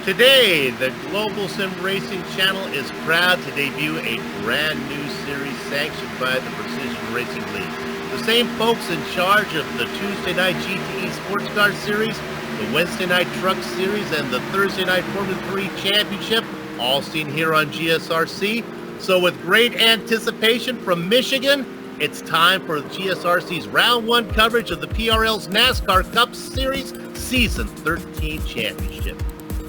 Today, the Global SimRacing Channel is proud to debut a brand new series sanctioned by the Precision Racing League. The same folks in charge of the Tuesday night GTE Sports Car Series, the Wednesday night Truck Series, and the Thursday night Formula 3 Championship, all seen here on GSRC. So with great anticipation from Michigan, it's time for GSRC's Round 1 coverage of the PRL's NASCAR Cup Series Season 13 Championship.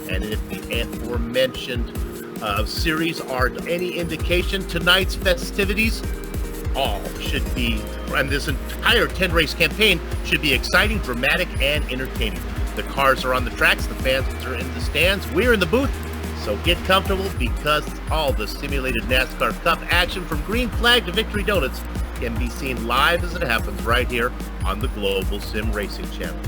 And if the aforementioned series are any indication, tonight's festivities all should be, and this entire 10-race campaign should be exciting, dramatic, and entertaining. The cars are on the tracks, the fans are in the stands, we're in the booth, so get comfortable because all the simulated NASCAR Cup action from green flag to victory donuts can be seen live as it happens right here on the Global Sim Racing Channel.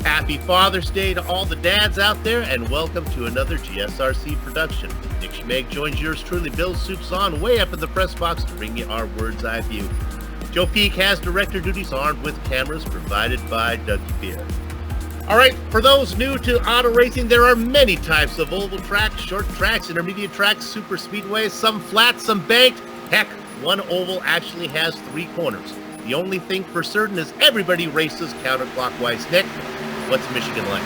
Happy Father's Day to all the dads out there, and welcome to another GSRC production. Nick Schmeg joins yours truly, Bill Soups on, way up in the press box to bring you our bird's eye view. Joe Peak has director duties armed with cameras provided by Doug Beer. All right, for those new to auto racing, there are many types of oval tracks, short tracks, intermediate tracks, super speedways, some flat, some banked. Heck, one oval actually has 3 corners. The only thing for certain is everybody races counterclockwise. Nick, what's Michigan like?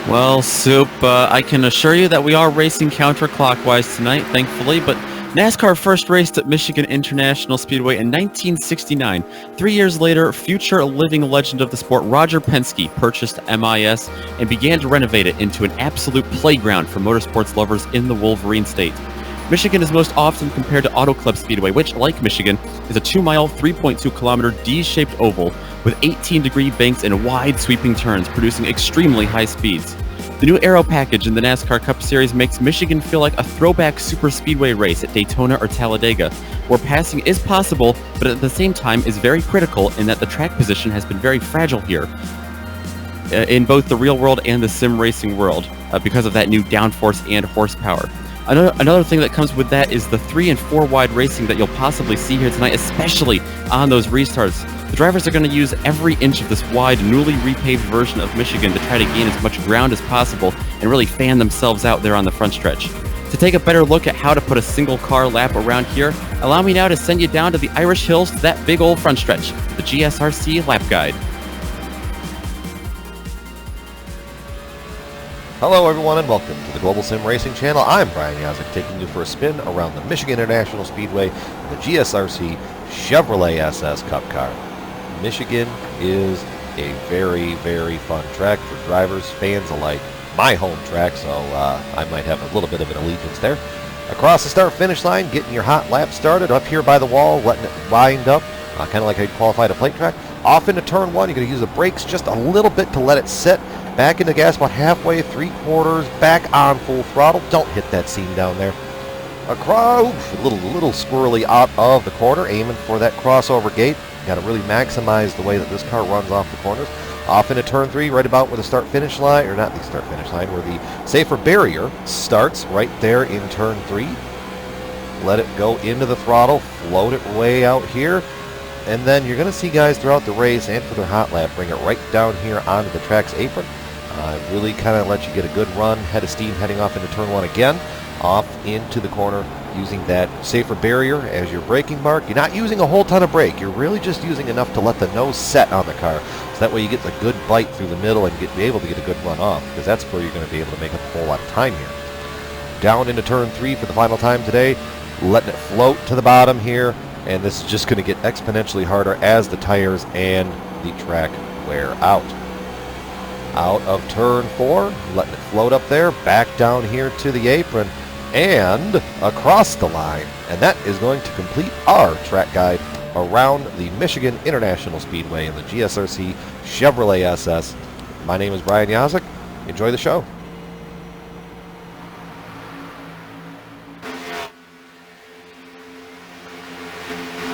Well, Soup, I can assure you that we are racing counterclockwise tonight, thankfully, but NASCAR first raced at Michigan International Speedway in 1969. 3 years later, future living legend of the sport Roger Penske purchased MIS and began to renovate it into an absolute playground for motorsports lovers in the Wolverine State. Michigan is most often compared to Auto Club Speedway, which, like Michigan, is a 2-mile, 3.2-kilometer D-shaped oval with 18-degree banks and wide sweeping turns, producing extremely high speeds. The new aero package in the NASCAR Cup Series makes Michigan feel like a throwback super speedway race at Daytona or Talladega, where passing is possible, but at the same time is very critical in that the track position has been very fragile here in both the real world and the sim racing world because of that new downforce and horsepower. Another thing that comes with that is the 3 and 4 wide racing that you'll possibly see here tonight, especially on those restarts. The drivers are going to use every inch of this wide, newly repaved version of Michigan to try to gain as much ground as possible and really fan themselves out there on the front stretch. To take a better look at how to put a single car lap around here, allow me now to send you down to the Irish Hills to that big old front stretch, the GSRC Lap Guide. Hello everyone and welcome to the Global Sim Racing Channel. I'm Brian Yazek, taking you for a spin around the Michigan International Speedway and the GSRC Chevrolet SS Cup car. Michigan is a very, very fun track for drivers, fans alike. My home track, so I might have a little bit of an allegiance there. Across the start-finish line, getting your hot lap started, up here by the wall, letting it wind up, kind of like how you qualify to plate track. Off into turn 1, you're going to use the brakes just a little bit to let it sit. Back into gas about halfway, 3/4, back on full throttle. Don't hit that seam down there. Across, a little squirrely out of the corner, aiming for that crossover gate. Got to really maximize the way that this car runs off the corners. Off into turn 3, right about where the start-finish line, or not the start-finish line, where the safer barrier starts, right there in turn 3. Let it go into the throttle, float it way out here. And then you're going to see guys throughout the race and for their hot lap bring it right down here onto the track's apron. Really kind of let you get a good run, head of steam heading off into turn 1 again, off into the corner using that safer barrier as your braking mark. You're not using a whole ton of brake. You're really just using enough to let the nose set on the car. So that way you get a good bite through the middle and be able to get a good run off, because that's where you're going to be able to make up a whole lot of time here. Down into turn 3 for the final time today, letting it float to the bottom here. And this is just going to get exponentially harder as the tires and the track wear out. Out of turn 4, letting it float up there, back down here to the apron, and across the line. And that is going to complete our track guide around the Michigan International Speedway and the GSRC Chevrolet SS. My name is Brian Yazek. Enjoy the show.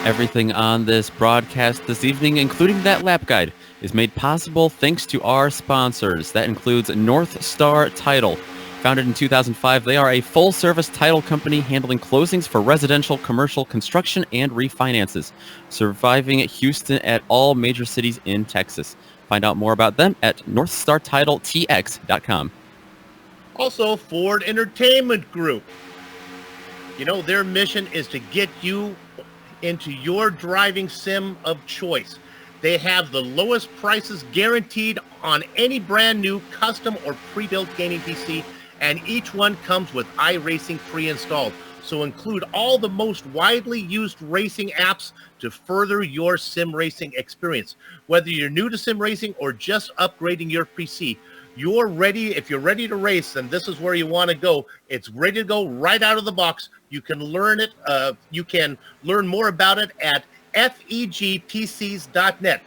Everything on this broadcast this evening, including that lap guide, is made possible thanks to our sponsors. That includes North Star Title. Founded in 2005, they are a full-service title company handling closings for residential, commercial, construction, and refinances, surviving Houston at all major cities in Texas. Find out more about them at northstartitletx.com. Also, Ford Entertainment Group. You know, their mission is to get you into your driving sim of choice. They have the lowest prices guaranteed on any brand new custom or pre-built gaming PC, and each one comes with iRacing pre-installed. So include all the most widely used racing apps to further your sim racing experience. Whether you're new to sim racing or just upgrading your PC, you're ready. If you're ready to race, then this is where you want to go. It's ready to go right out of the box. You can learn it. You can learn more about it at fegpcs.net.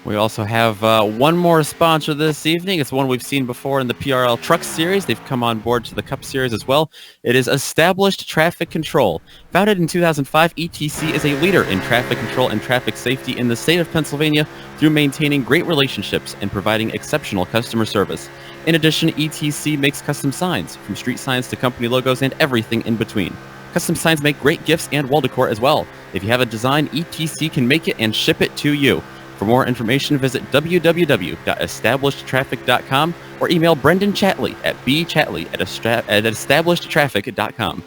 We also have one more sponsor this evening. It's one we've seen before in the PRL Truck Series. They've come on board to the Cup Series as well. It is Established Traffic Control. Founded in 2005, ETC is a leader in traffic control and traffic safety in the state of Pennsylvania through maintaining great relationships and providing exceptional customer service. In addition, ETC makes custom signs, from street signs to company logos and everything in between. Custom signs make great gifts and wall decor as well. If you have a design, ETC can make it and ship it to you. For more information, visit www.establishedtraffic.com or email Brendan Chatley at bchatley@establishedtraffic.com.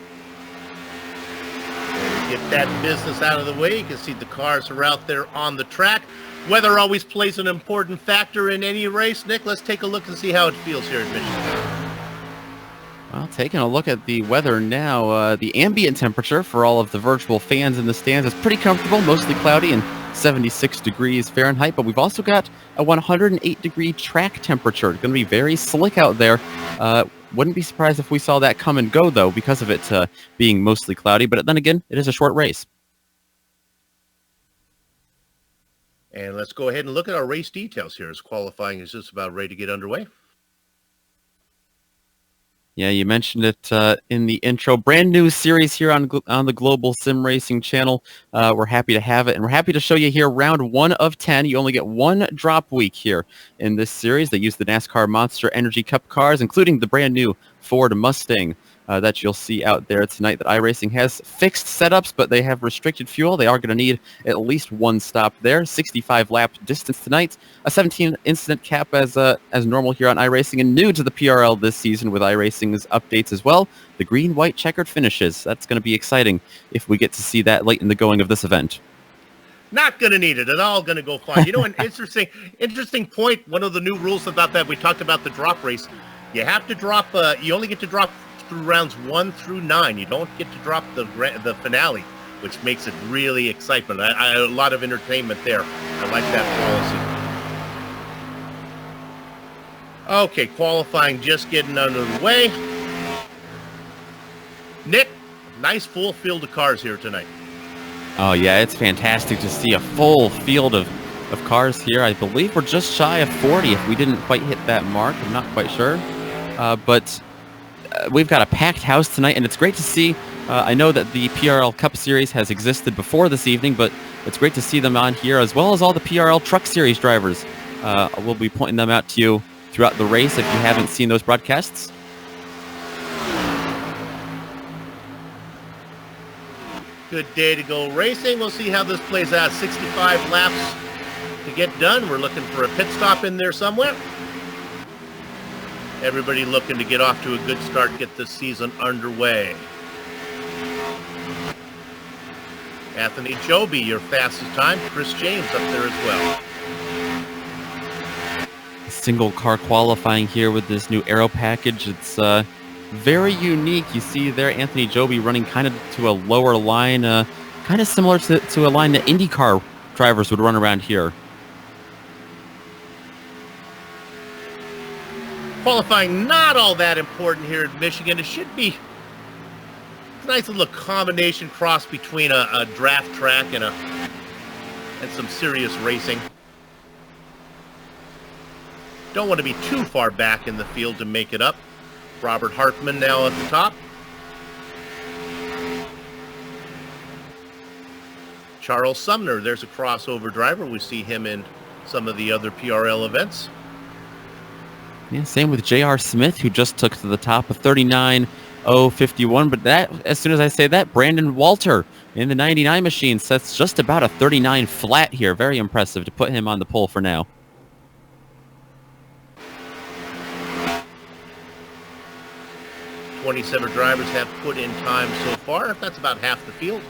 Get that business out of the way. You can see the cars are out there on the track. Weather always plays an important factor in any race. Nick, let's take a look and see how it feels here in Michigan. Well, taking a look at the weather now, the ambient temperature for all of the virtual fans in the stands is pretty comfortable, mostly cloudy and 76 degrees Fahrenheit, but we've also got a 108-degree track temperature. It's going to be very slick out there. Wouldn't be surprised if we saw that come and go, though, because of it being mostly cloudy, but then again, it is a short race. And let's go ahead and look at our race details here as qualifying is just about ready to get underway. Yeah, you mentioned it in the intro. Brand new series here on the Global SimRacing Channel. We're happy to have it, and we're happy to show you here round 1 of 10. You only get one drop week here in this series. They use the NASCAR Monster Energy Cup cars, including the brand new Ford Mustang that you'll see out there tonight. That iRacing has fixed setups, but they have restricted fuel. They are going to need at least one stop there. 65 lap distance tonight. A 17 incident cap as normal here on iRacing, and new to the PRL this season with iRacing's updates as well. The green-white checkered finishes. That's going to be exciting if we get to see that late in the going of this event. Not going to need it at all. Going to go fine. You know, an interesting point. One of the new rules about that, we talked about the drop race. You have to drop. You only get to drop through rounds 1 through 9. You don't get to drop the finale, which makes it really excitement. A lot of entertainment there. I like that policy. Okay, qualifying just getting under the way. Nick, nice full field of cars here tonight. Oh yeah, it's fantastic to see a full field of cars here. I believe we're just shy of 40 if we didn't quite hit that mark. I'm not quite sure. But we've got a packed house tonight, and it's great to see. I know that the PRL Cup Series has existed before this evening, but it's great to see them on here, as well as all the PRL Truck Series drivers. We'll be pointing them out to you throughout the race if you haven't seen those broadcasts. Good day to go racing. We'll see how this plays out. 65 laps to get done. We're looking for a pit stop in there somewhere. Everybody looking to get off to a good start, get this season underway. Anthony Joby, your fastest time. Chris James up there as well. Single car qualifying here with this new aero package. It's very unique. You see there Anthony Joby running kind of to a lower line, kind of similar to a line that IndyCar drivers would run around here. Qualifying not all that important here in Michigan. It should be a nice little combination cross between a draft track and some serious racing. Don't want to be too far back in the field to make it up. Robert Hartman now at the top. Charles Sumner, there's a crossover driver. We see him in some of the other PRL events. Yeah, same with J.R. Smith, who just took to the top of 39.051. But that, as soon as I say that, Brandon Walter in the 99 machine sets just about a 39 flat here. Very impressive to put him on the pole for now. 27 drivers have put in time so far. That's about half the field.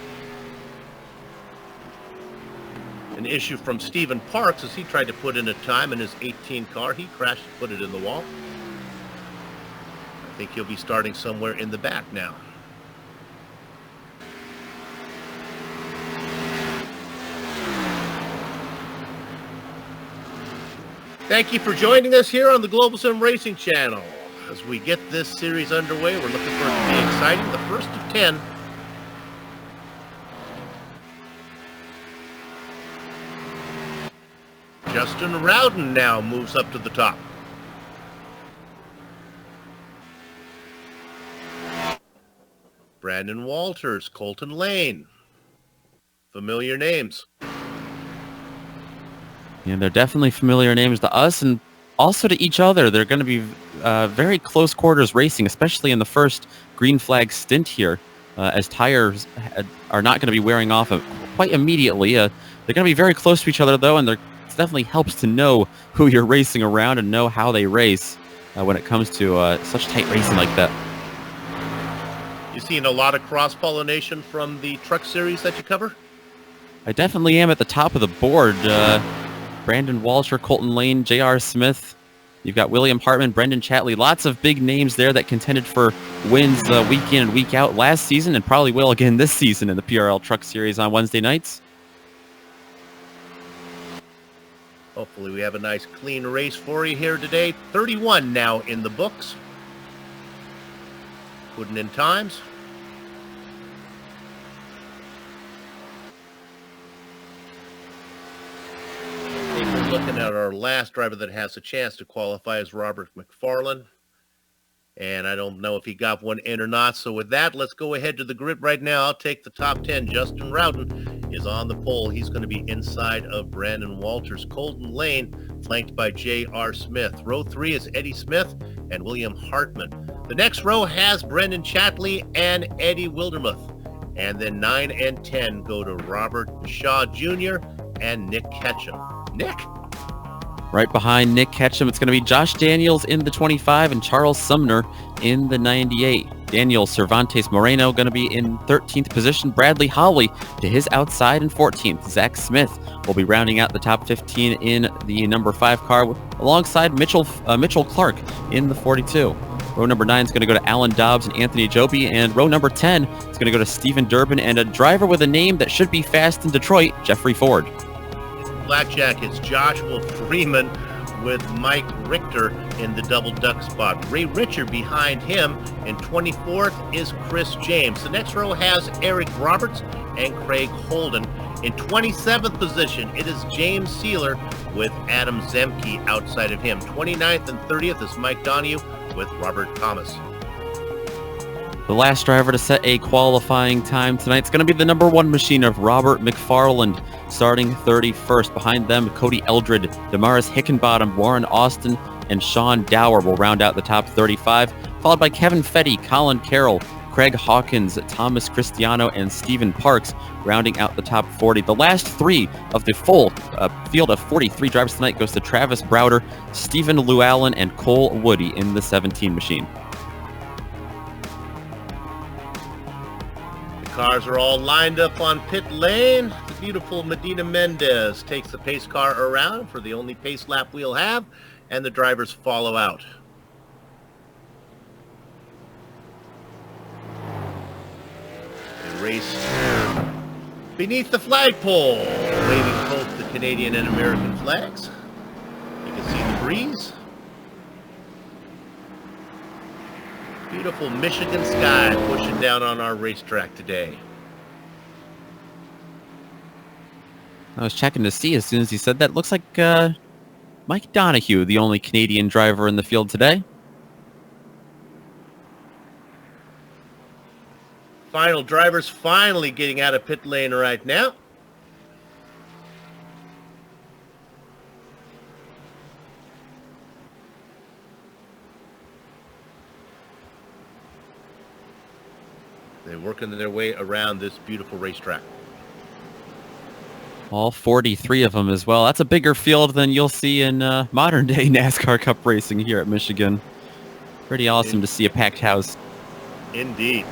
An issue from Stephen Parks as he tried to put in a time in his 18 car. He crashed and put it in the wall. I think he'll be starting somewhere in the back now. Thank you for joining us here on the Global Sim Racing Channel. As we get this series underway, we're looking for it to be exciting. The first of 10. Justin Rowden now moves up to the top. Brandon Walters, Colton Lane. Familiar names. Yeah, they're definitely familiar names to us and also to each other. They're going to be very close quarters racing, especially in the first green flag stint here, as tires are not going to be wearing off quite immediately. They're going to be very close to each other, though, and it definitely helps to know who you're racing around and know how they race when it comes to such tight racing like that. You seeing a lot of cross-pollination from the truck series that you cover? I definitely am at the top of the board. Brandon Walter, Colton Lane, J.R. Smith. You've got William Hartman, Brendan Chatley. Lots of big names there that contended for wins week in and week out last season and probably will again this season in the PRL Truck Series on Wednesday nights. Hopefully we have a nice clean race for you here today. 31 now in the books. Putting in times. I think we're looking at our last driver that has a chance to qualify as Robert McFarland. And I don't know if he got one in or not. So with that, let's go ahead to the grid right now. I'll take the top 10. Justin Rowden is on the pole. He's going to be inside of Brandon Walters. Colton Lane, flanked by J.R. Smith. Row 3 is Eddie Smith and William Hartman. The next row has Brendan Chatley and Eddie Wildermuth. And then 9 and 10 go to Robert Shaw Jr. and Nick Ketchum. Nick? Right behind Nick Ketchum, it's going to be Josh Daniels in the 25 and Charles Sumner in the 98. Daniel Cervantes Moreno going to be in 13th position. Bradley Hawley to his outside in 14th. Zach Smith will be rounding out the top 15 in the number 5 car alongside Mitchell Clark in the 42. Row number 9 is going to go to Alan Dobbs and Anthony Joby, and row number 10 is going to go to Stephen Durbin and a driver with a name that should be fast in Detroit, Jeffrey Ford. Blackjack, it's Joshua Freeman with Mike Richter in the double duck spot. Ray Richard behind him. In 24th is Chris James. The next row has Eric Roberts and Craig Holden. In 27th position, it is James Sealer with Adam Zemke outside of him. 29th and 30th is Mike Donahue with Robert Thomas. The last driver to set a qualifying time tonight is going to be the number 1 machine of Robert McFarland, starting 31st. Behind them, Cody Eldred, Damaris Hickenbottom, Warren Austin, and Sean Dower will round out the top 35, followed by Kevin Fetty, Colin Carroll, Craig Hawkins, Thomas Cristiano, and Stephen Parks, rounding out the top 40. The last 3 of the full field of 43 drivers tonight goes to Travis Browder, Stephen Llewellyn, and Cole Woody in the 17 machine. Cars are all lined up on pit lane. The beautiful Medina Mendez takes the pace car around for the only pace lap we'll have, and the drivers follow out. They race beneath the flagpole, waving both the Canadian and American flags. You can see the breeze. Beautiful Michigan sky pushing down on our racetrack today. I was checking to see as soon as he said that. Looks like Mike Donahue, the only Canadian driver in the field today. Final drivers finally getting out of pit lane right now. They're working their way around this beautiful racetrack. All 43 of them as well. That's a bigger field than you'll see in modern-day NASCAR Cup racing here at Michigan. Pretty awesome to see a packed house. Indeed.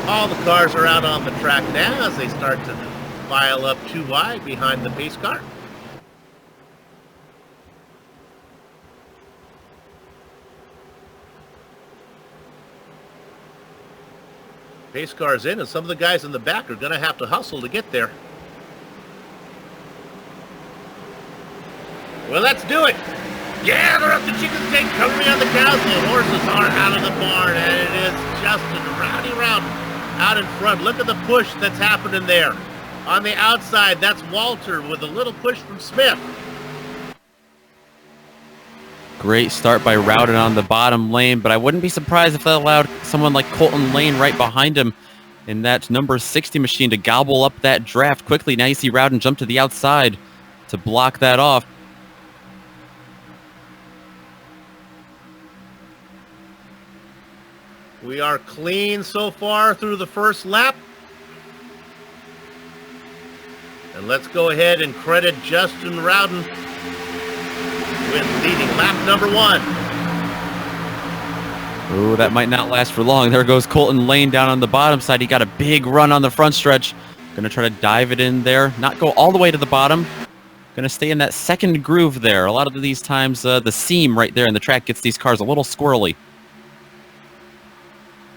All the cars are out on the track now as they start to file up too wide behind the pace car. Pace car's in, and some of the guys in the back are going to have to hustle to get there. Well, let's do it. Gather up the chickens, take cover on the cows. The horses are out of the barn, and it is Justin Rowdy Rowden out in front. Look at the push that's happening there. On the outside, that's Walter with a little push from Smith. Great start by Rowden on the bottom lane, but I wouldn't be surprised if that allowed someone like Colton Lane right behind him in that number 60 machine to gobble up that draft quickly. Now you see Rowden jump to the outside to block that off. We are clean so far through the first lap. And let's go ahead and credit Justin Rowden with leading lap number 1. Ooh, that might not last for long. There goes Colton Lane down on the bottom side. He got a big run on the front stretch. Gonna try to dive it in there. Not go all the way to the bottom. Gonna stay in that second groove there. A lot of these times, the seam right there in the track gets these cars a little squirrely.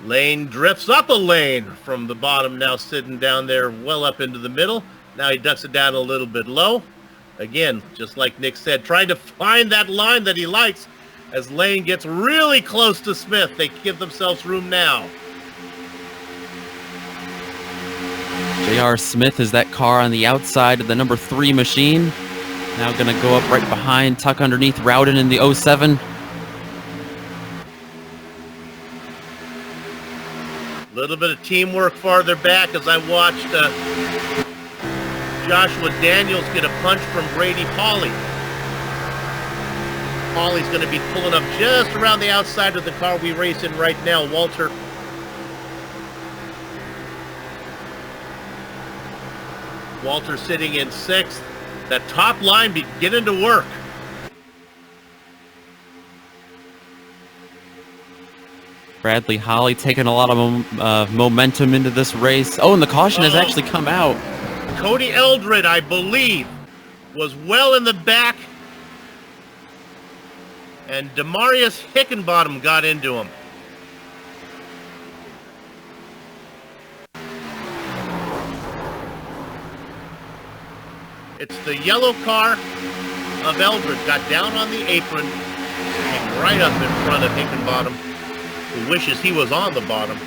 Lane drifts up a lane from the bottom, now sitting down there well up into the middle. Now he ducks it down a little bit low. Again, just like Nick said, trying to find that line that he likes as Lane gets really close to Smith. They give themselves room now. J.R. Smith is that car on the outside of the number 3 machine. Now going to go up right behind, tuck underneath Rowden in the 07. A little bit of teamwork farther back as I watched Joshua Daniels get a punch from Brady Pauly. Pauly's going to be pulling up just around the outside of the car we race in right now, Walter. Walter sitting in 6th. That top line beginning to work. Bradley Holly taking a lot of momentum into this race. Oh, and the caution has actually come out. Cody Eldred, I believe, was well in the back. And Demarius Hickenbottom got into him. It's the yellow car of Eldred. Got down on the apron. Came right up in front of Hickenbottom, who wishes he was on the bottom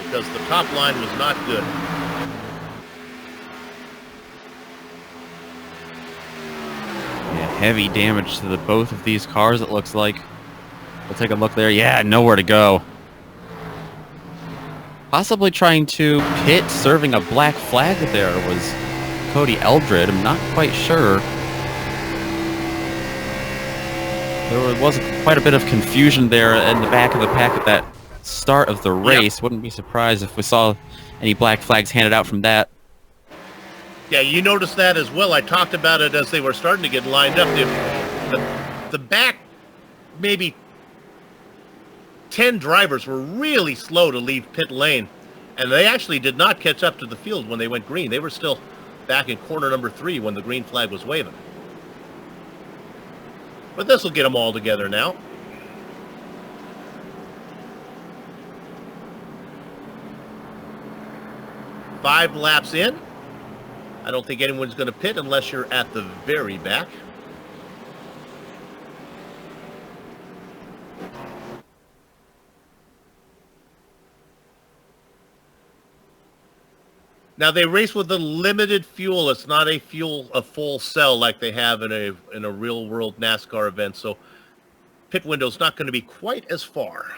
because the top line was not good. Yeah, heavy damage to both of these cars, it looks like. We'll take a look there. Yeah, nowhere to go. Possibly trying to pit, serving a black flag there was Cody Eldred. I'm not quite sure. There was quite a bit of confusion there in the back of the pack at that start of the race. Yep. Wouldn't be surprised if we saw any black flags handed out from that. Yeah, you noticed that as well. I talked about it as they were starting to get lined up. The back, maybe 10 drivers were really slow to leave pit lane, and they actually did not catch up to the field when they went green. They were still back in corner number 3 when the green flag was waving. But this will get them all together now. Five laps in. I don't think anyone's going to pit unless you're at the very back. Now they race with a limited fuel. It's not a full cell like they have in a real world NASCAR event. So pit window's not going to be quite as far.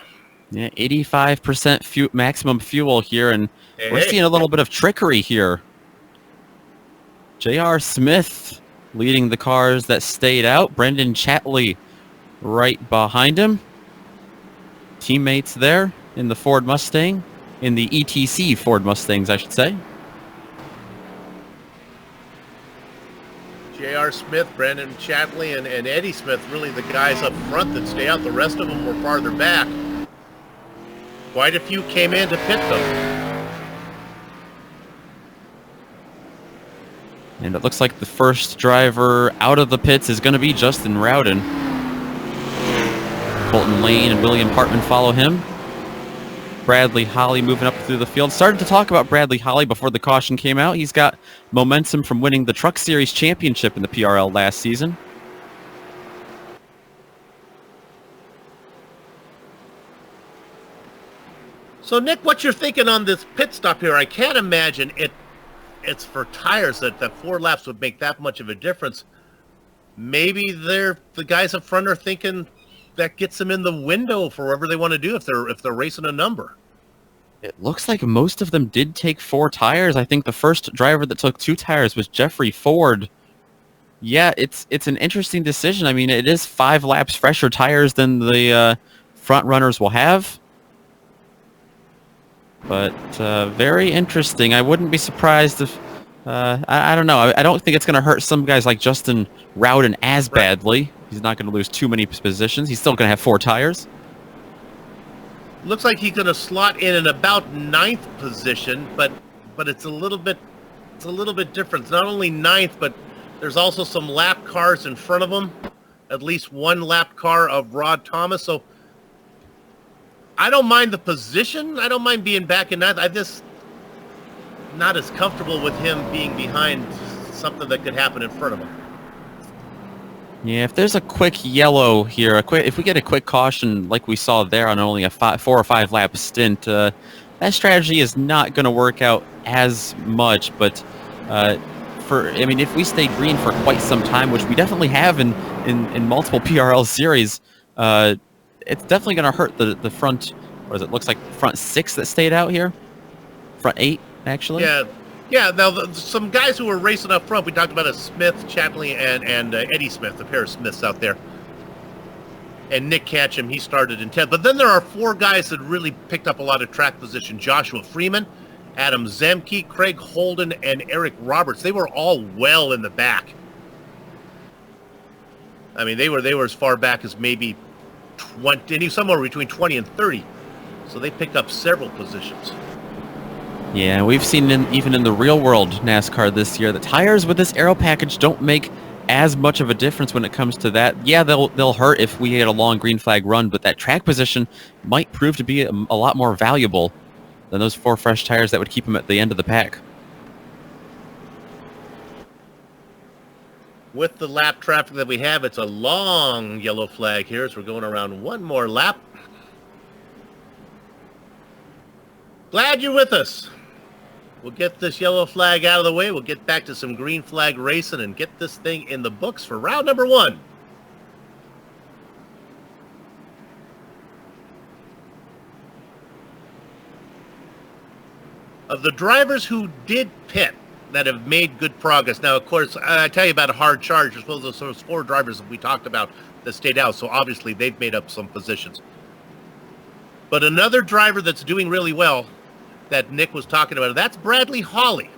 Yeah, 85% maximum fuel here, and we're seeing a little bit of trickery here. J.R. Smith leading the cars that stayed out. Brendan Chatley right behind him. Teammates there in the Ford Mustang, in the ETC Ford Mustangs, I should say. J.R. Smith, Brandon Chatley, and Eddie Smith, really the guys up front that stay out. The rest of them were farther back. Quite a few came in to pit them. And it looks like the first driver out of the pits is going to be Justin Rowden. Colton Lane and William Hartman follow him. Bradley Holly moving up through the field. Started to talk about Bradley Holly before the caution came out. He's got momentum from winning the Truck Series championship in the PRL last season. So, Nick, what you're thinking on this pit stop here, I can't imagine it's for tires that 4 laps would make that much of a difference. Maybe the guys up front are thinking that gets them in the window for whatever they want to do if they're racing a number. It looks like most of them did take 4 tires. I think the first driver that took 2 tires was Jeffrey Ford. Yeah, it's an interesting decision. I mean, it is 5 laps fresher tires than the front runners will have. But very interesting. I wouldn't be surprised if... I don't know. I don't think it's going to hurt some guys like Justin Rowden as badly. He's not going to lose too many positions. He's still going to have 4 tires. Looks like he's going to slot in about 9th position, but it's a little bit different. It's not only 9th, but there's also some lap cars in front of him. At least 1 lap car of Rod Thomas. So I don't mind the position. I don't mind being back in 9th. I just not as comfortable with him being behind something that could happen in front of him. Yeah, if there's a quick yellow here, if we get a quick caution like we saw there on only a 4 or 5 lap stint, that strategy is not going to work out as much. But if we stay green for quite some time, which we definitely have in multiple PRL series, it's definitely going to hurt the front. What is it? Looks like front 6 that stayed out here, front 8 actually. Yeah, now some guys who were racing up front, we talked about a Smith, Chatley, and Eddie Smith, a pair of Smiths out there. And Nick Catcham, he started in 10th. But then there are 4 guys that really picked up a lot of track position. Joshua Freeman, Adam Zemke, Craig Holden, and Eric Roberts. They were all well in the back. I mean, they were as far back as maybe 20, somewhere between 20 and 30. So they picked up several positions. Yeah, we've seen even in the real world NASCAR this year, the tires with this aero package don't make as much of a difference when it comes to that. Yeah, they'll hurt if we get a long green flag run, but that track position might prove to be a lot more valuable than those 4 fresh tires that would keep them at the end of the pack. With the lap traffic that we have, it's a long yellow flag here as we're going around 1 more lap. Glad you're with us. We'll get this yellow flag out of the way. We'll get back to some green flag racing and get this thing in the books for round number 1. Of the drivers who did pit that have made good progress. Now, of course, I tell you about a hard charge. As well as those 4 drivers that we talked about that stayed out. So obviously they've made up some positions. But another driver that's doing really well that Nick was talking about, that's Bradley Holly.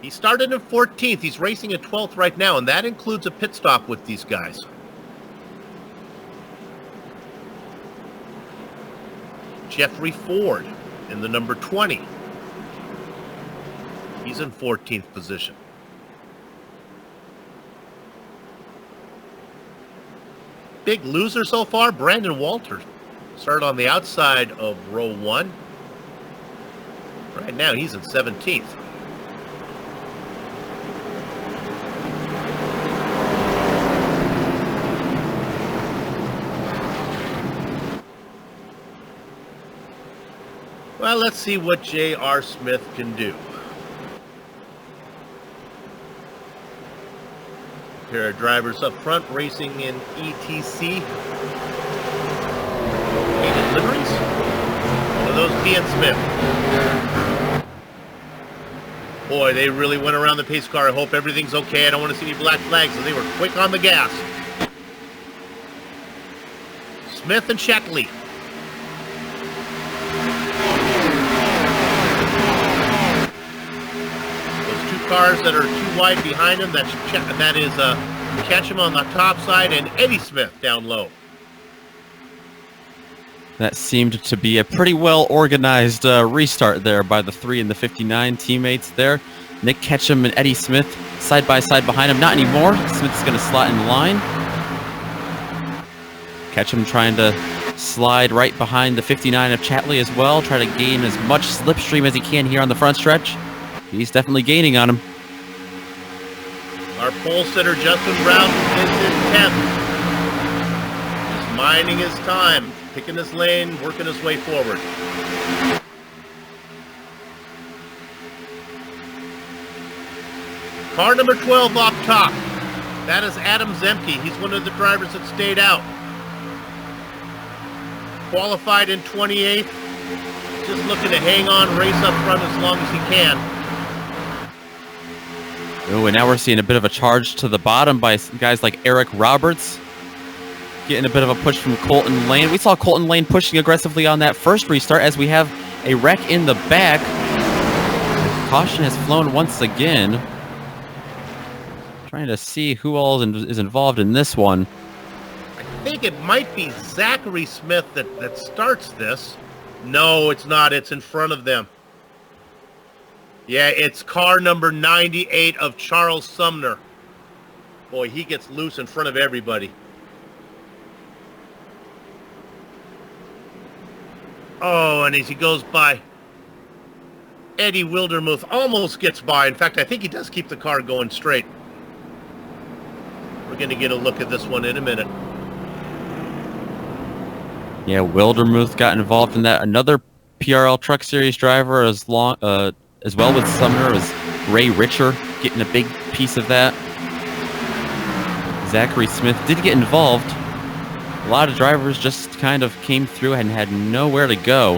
He started in 14th. He's racing at 12th right now, and that includes a pit stop with these guys. Jeffrey Ford in the number 20. He's in 14th position. Big loser so far, Brandon Walters. Started on the outside of row 1. Right now, he's in 17th. Well, let's see what J.R. Smith can do. A pair of drivers up front racing in ETC. Painted liveries. One of those being Smith. Boy, they really went around the pace car. I hope everything's okay. I don't want to see any black flags, so they were quick on the gas. Smith and Shetley. Those 2 cars that are too wide behind him. That is Ketchum on the top side and Eddie Smith down low. That seemed to be a pretty well organized restart there by the 3 and the 59 teammates there. Nick Ketchum and Eddie Smith side by side behind him. Not anymore. Smith's going to slot in line. Ketchum trying to slide right behind the 59 of Chatley as well. Try to gain as much slipstream as he can here on the front stretch. He's definitely gaining on him. Our pole sitter, Justin Brown, is in 10th. Just minding his time, picking his lane, working his way forward. Car number 12 off top. That is Adam Zemke. He's one of the drivers that stayed out. Qualified in 28th. Just looking to hang on, race up front as long as he can. Oh, and now we're seeing a bit of a charge to the bottom by guys like Eric Roberts. Getting a bit of a push from Colton Lane. We saw Colton Lane pushing aggressively on that first restart as we have a wreck in the back. Caution has flown once again. Trying to see who all is involved in this one. I think it might be Zachary Smith that starts this. No, it's not. It's in front of them. Yeah, it's car number 98 of Charles Sumner. Boy, he gets loose in front of everybody. Oh, and as he goes by, Eddie Wildermuth almost gets by. In fact, I think he does keep the car going straight. We're going to get a look at this one in a minute. Yeah, Wildermuth got involved in that. Another PRL Truck Series driver as well with Sumner as Ray Richer getting a big piece of that. Zachary Smith did get involved. A lot of drivers just kind of came through and had nowhere to go.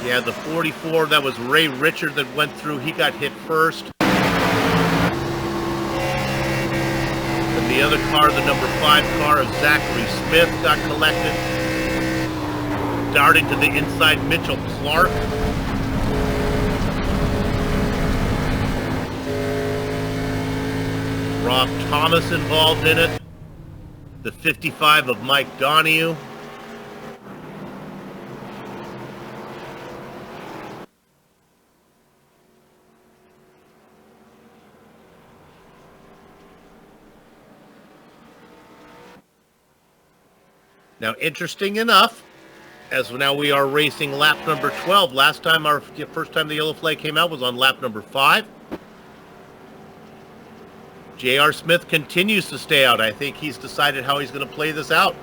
Yeah, the 44, that was Ray Richer that went through. He got hit first. And the other car, the number 5 car of Zachary Smith, got collected. Darting to the inside, Mitchell Clark. Rob Thomas involved in it. The 55 of Mike Donahue. Now, interesting enough, as now we are racing lap number 12. Last time, first time the yellow flag came out was on lap number 5. J.R. Smith continues to stay out. I think he's decided how he's going to play this out.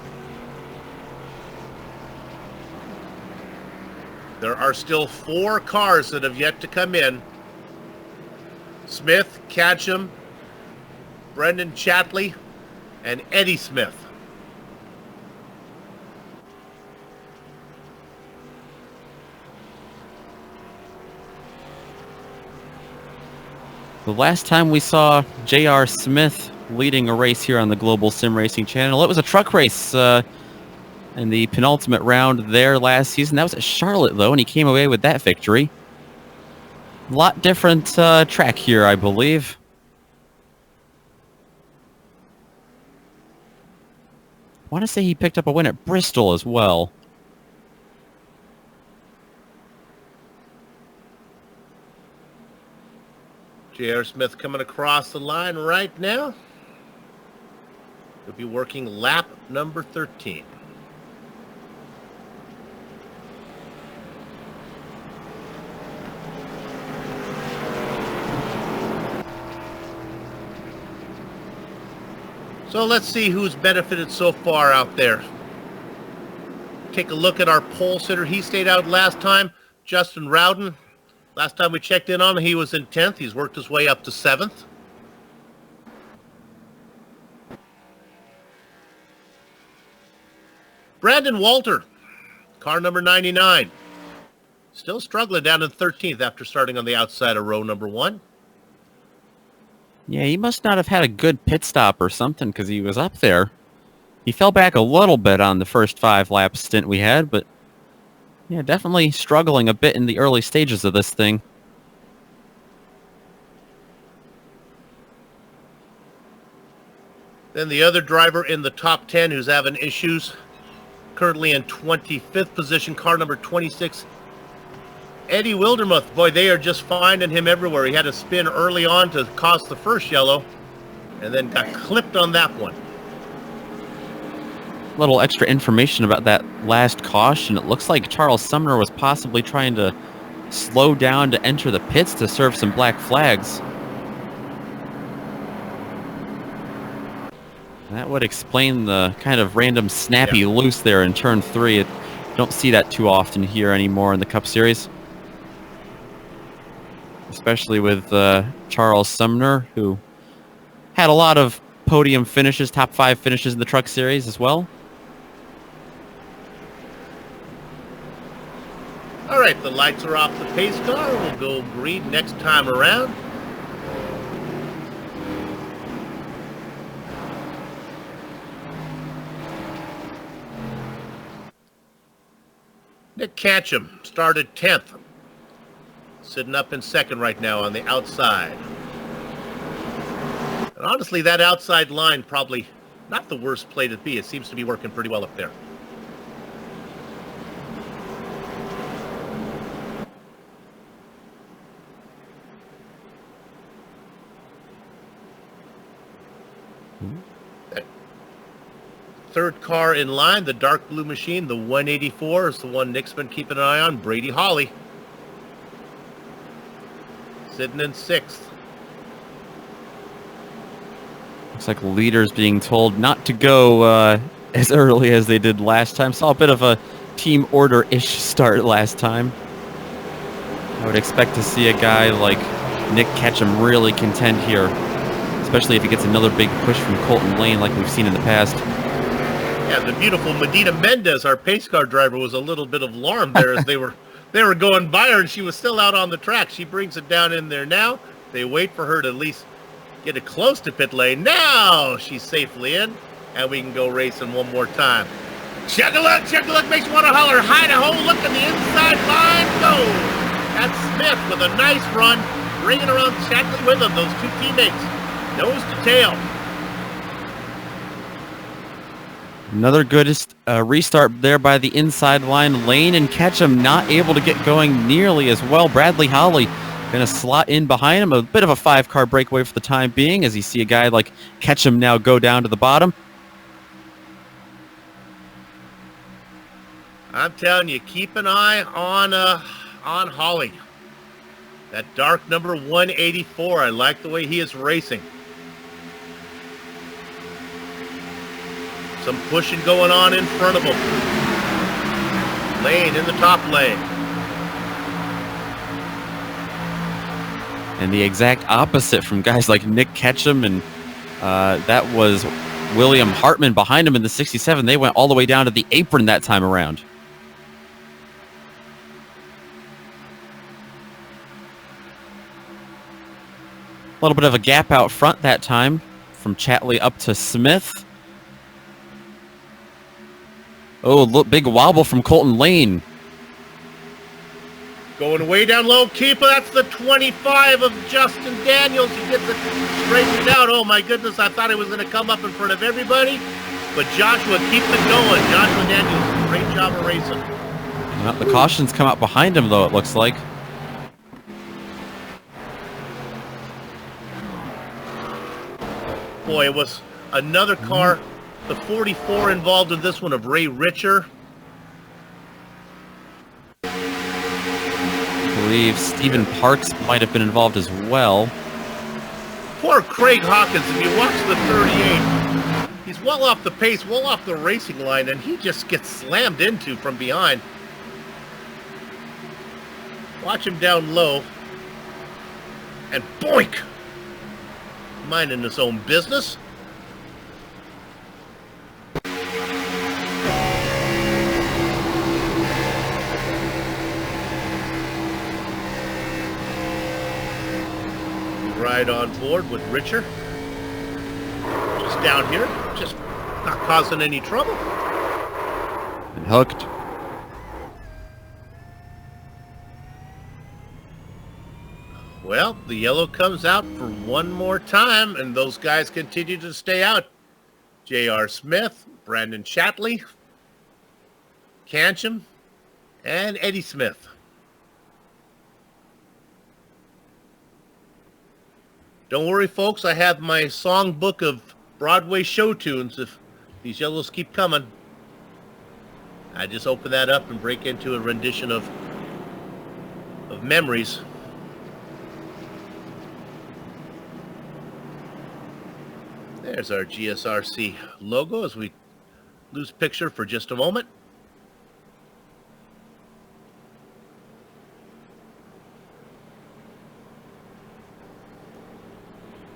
There are still 4 cars that have yet to come in. Smith, Ketchum, Brendan Chatley, and Eddie Smith. The last time we saw J.R. Smith leading a race here on the Global SimRacing Channel, it was a truck race in the penultimate round there last season. That was at Charlotte, though, and he came away with that victory. A lot different track here, I believe. I want to say he picked up a win at Bristol as well. J.R. Smith coming across the line right now. He'll be working lap number 13. So let's see who's benefited so far out there. Take a look at our pole sitter. He stayed out last time. Justin Rowden. Last time we checked in on him, he was in 10th. He's worked his way up to 7th. Brandon Walter, car number 99. Still struggling down in 13th after starting on the outside of row number 1. Yeah, he must not have had a good pit stop or something because he was up there. He fell back a little bit on the first 5 lap stint we had, but Yeah, definitely struggling a bit in the early stages of this thing. Then the other driver in the top 10 who's having issues, currently in 25th position, car number 26, Eddie Wildermuth. Boy, they are just finding him everywhere. He had a spin early on to cost the first yellow, and then got clipped on that one. Little extra information about that last caution. It looks like Charles Sumner was possibly trying to slow down to enter the pits to serve some black flags. That would explain the kind of random snappy loose there in turn 3. Don't see that too often here anymore in the Cup Series. Especially with Charles Sumner, who had a lot of podium finishes, top 5 finishes in the Truck Series as well. All right, the lights are off the pace car. We'll go green next time around. Nick Catcham started 10th. Sitting up in second right now on the outside. And honestly, that outside line probably not the worst play to be. It seems to be working pretty well up there. Third car in line, the dark blue machine, the 184 is the one Nick's been keeping an eye on, Brady Hawley. Sitting in 6th. Looks like leaders being told not to go as early as they did last time. Saw a bit of a team order-ish start last time. I would expect to see a guy like Nick Catcham really contend here, especially if he gets another big push from Colton Lane like we've seen in the past. Yeah, the beautiful Medina Mendez, our pace car driver, was a little bit alarmed there as they were going by her, and she was still out on the track. She brings it down in there now. They wait for her to at least get it close to pit lane. Now she's safely in, and we can go racing one more time. Chug-a-luck makes you want to holler, hi-to-ho, look at the inside line, go! That's Smith with a nice run, bringing around Shackley with him, those two teammates, nose to tail. Another good restart there by the inside line. Lane and Ketchum not able to get going nearly as well. Bradley Hawley going to slot in behind him. A bit of a 5-car breakaway for the time being as you see a guy like Ketchum now go down to the bottom. I'm telling you, keep an eye on Hawley. That dark number 184. I like the way he is racing. Some pushing going on in front of him. Lane in the top lane. And the exact opposite from guys like Nick Ketchum, and that was William Hartman behind him in the 67. They went all the way down to the apron that time around. A little bit of a gap out front that time from Chatley up to Smith. Oh, look, big wobble from Colton Lane. Going way down low, keeper. That's the 25 of Justin Daniels. He gets it straightened out. Oh my goodness, I thought he was going to come up in front of everybody. But Joshua keeps it going. Joshua Daniels, great job of racing. Well, the cautions come out behind him, though, it looks like. Boy, it was another car. The 44 involved in this one of Ray Richer. I believe Stephen Parks might have been involved as well. Poor Craig Hawkins, if you watch the 38, he's well off the pace, well off the racing line, and he just gets slammed into from behind. Watch him down low. And boink! Minding his own business. Right on board with Richer. Just down here, just not causing any trouble. And hooked. Well, the yellow comes out for one more time, and those guys continue to stay out. J.R. Smith, Brandon Shatley, Cancham, and Eddie Smith. Don't worry, folks. I have my songbook of Broadway show tunes if these yellows keep coming. I just open that up and break into a rendition of memories. There's our GSRC logo as we lose picture for just a moment.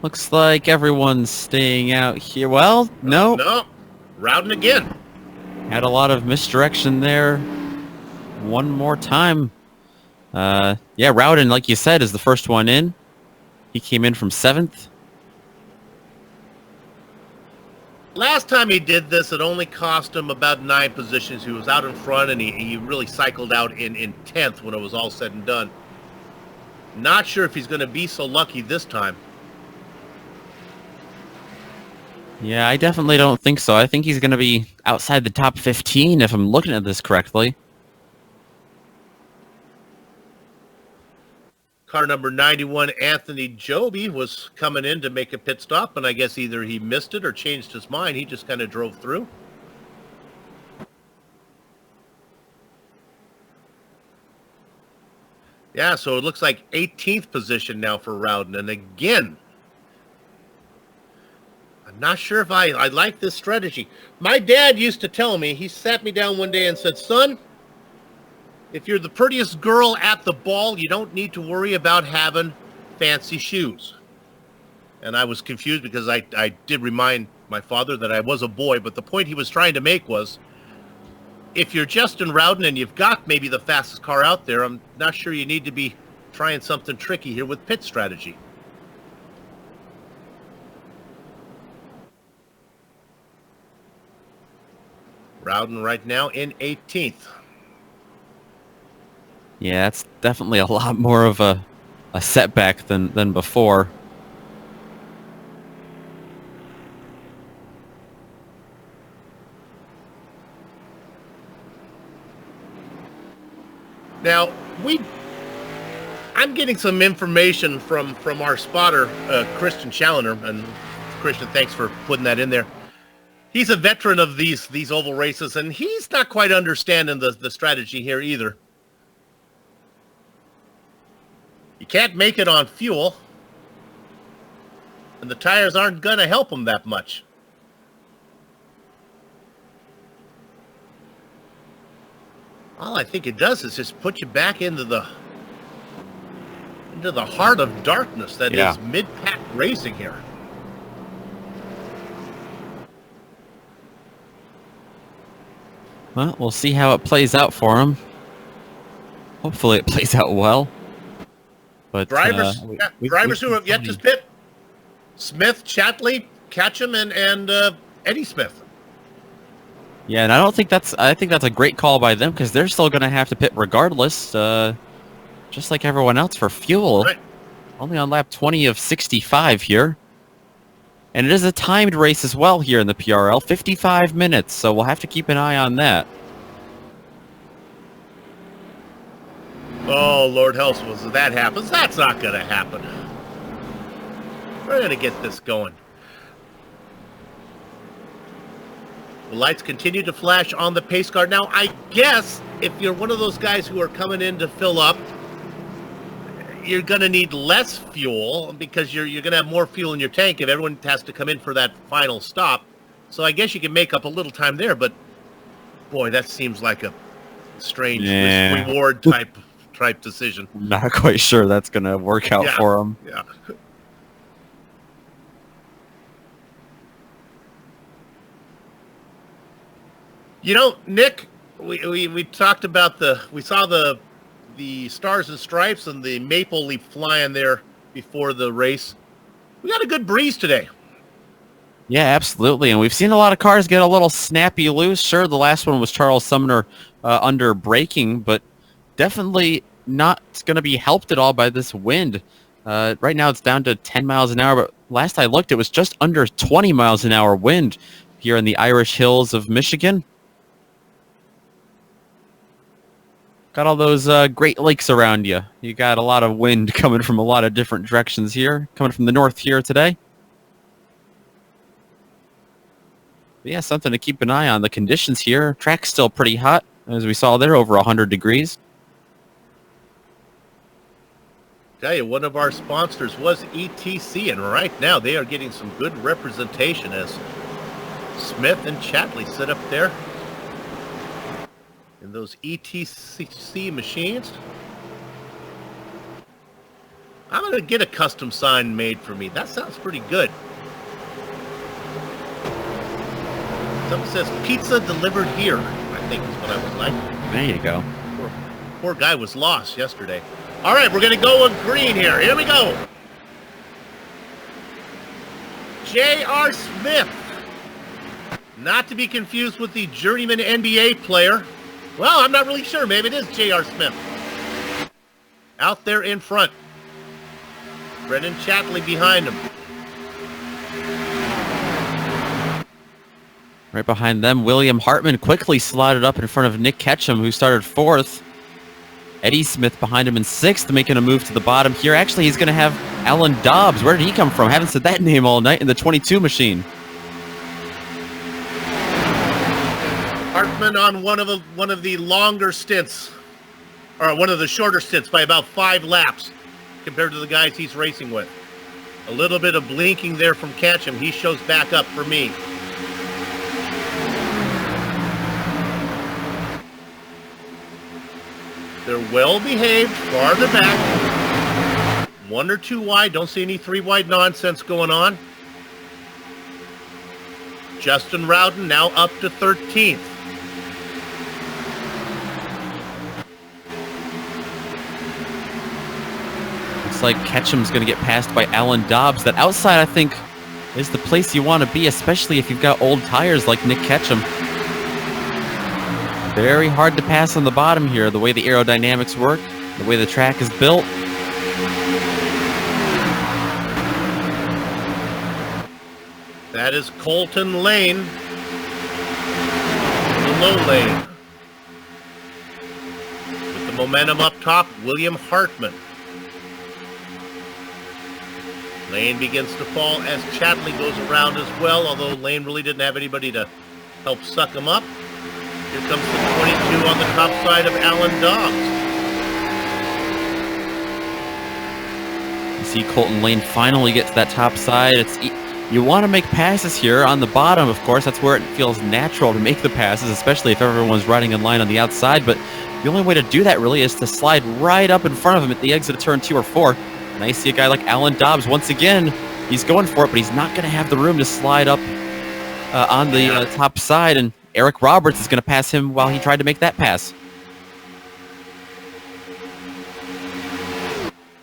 Looks like everyone's staying out here. Well, no. No, Rowden again. Had a lot of misdirection there. One more time. Yeah, Rowden, like you said, is the first one in. He came in from 7th. Last time he did this, it only cost him about 9 positions. He was out in front, and he really cycled out in 10th when it was all said and done. Not sure if he's going to be so lucky this time. Yeah, I definitely don't think so. I think he's going to be outside the top 15 if I'm looking at this correctly. Car number 91, Anthony Joby, was coming in to make a pit stop, and I guess either he missed it or changed his mind. He just kind of drove through. Yeah, so it looks like 18th position now for Rowden. And again, I'm not sure if I like this strategy. My dad used to tell me, he sat me down one day and said, son, if you're the prettiest girl at the ball, you don't need to worry about having fancy shoes. And I was confused because I did remind my father that I was a boy, but the point he was trying to make was, if you're Justin Rowden and you've got maybe the fastest car out there, I'm not sure you need to be trying something tricky here with pit strategy. Rowden right now in 18th. Yeah, it's definitely a lot more of a setback than before. Now, I'm getting some information from our spotter, Christian Challoner, and Christian, thanks for putting that in there. He's a veteran of these oval races, and he's not quite understanding the strategy here either. You can't make it on fuel, and the tires aren't going to help him that much. All I think it does is just put you back into the heart of darkness that is mid-pack racing here. Well, we'll see how it plays out for him. Hopefully it plays out well. But drivers who have yet to pit: Smith, Chatley, Catcham, and Eddie Smith. Yeah, and I think that's a great call by them because they're still going to have to pit regardless, just like everyone else for fuel. Right. Only on lap 20 of 65 here. And it is a timed race as well here in the PRL, 55 minutes, so we'll have to keep an eye on that. Oh, Lord help us if that happens. That's not going to happen. We're going to get this going. The lights continue to flash on the pace car. Now, I guess if you're one of those guys who are coming in to fill up, you're going to need less fuel because you're going to have more fuel in your tank if everyone has to come in for that final stop. So I guess you can make up a little time there, but boy, that seems like a strange reward type decision. I'm not quite sure that's going to work out for him. Yeah. You know, Nick, we talked about we saw the stars and stripes and the maple leaf flying there before the race. We got a good breeze today. Yeah, absolutely. And we've seen a lot of cars get a little snappy loose. Sure, the last one was Charles Sumner under braking, but definitely not going to be helped at all by this wind. Right now it's down to 10 miles an hour, but last I looked, it was just under 20 miles an hour wind here in the Irish Hills of Michigan. Got all those Great Lakes around you. You got a lot of wind coming from a lot of different directions here, coming from the north here today. But yeah, something to keep an eye on. The conditions here, track's still pretty hot, as we saw there, over 100 degrees. Tell you, one of our sponsors was ETC, and right now they are getting some good representation as Smith and Chatley sit up there in those ETC machines. I'm going to get a custom sign made for me. That sounds pretty good. Something says pizza delivered here, I think is what I would like. There you go. Poor guy was lost yesterday. All right, we're going to go with green here. Here we go. J.R. Smith. Not to be confused with the journeyman NBA player. Well, I'm not really sure. Maybe it is J.R. Smith. Out there in front. Brendan Chatley behind him. Right behind them, William Hartman quickly slotted up in front of Nick Ketchum, who started 4th. Eddie Smith behind him in 6th, making a move to the bottom here. Actually, he's going to have Alan Dobbs. Where did he come from? Haven't said that name all night in the 22 machine. Hartman on one of the longer stints, or one of the shorter stints by about 5 laps compared to the guys he's racing with. A little bit of blinking there from Ketchum. He shows back up for me. They're well behaved, farther back. 1 or 2 wide. Don't see any 3 wide nonsense going on. Justin Rowden now up to 13th. Looks like Ketchum's going to get passed by Alan Dobbs. That outside, I think, is the place you want to be, especially if you've got old tires like Nick Ketchum. Very hard to pass on the bottom here, the way the aerodynamics work, the way the track is built. That is Colton Lane, the low lane. With the momentum up top, William Hartman. Lane begins to fall as Chatley goes around as well, although Lane really didn't have anybody to help suck him up. Here comes the 22 on the top side of Alan Dobbs. You see Colton Lane finally get to that top side. You want to make passes here on the bottom, of course. That's where it feels natural to make the passes, especially if everyone's riding in line on the outside. But the only way to do that really is to slide right up in front of him at the exit of turn 2 or 4. And I see a guy like Alan Dobbs. Once again, he's going for it, but he's not going to have the room to slide up on the top side. And Eric Roberts is going to pass him while he tried to make that pass.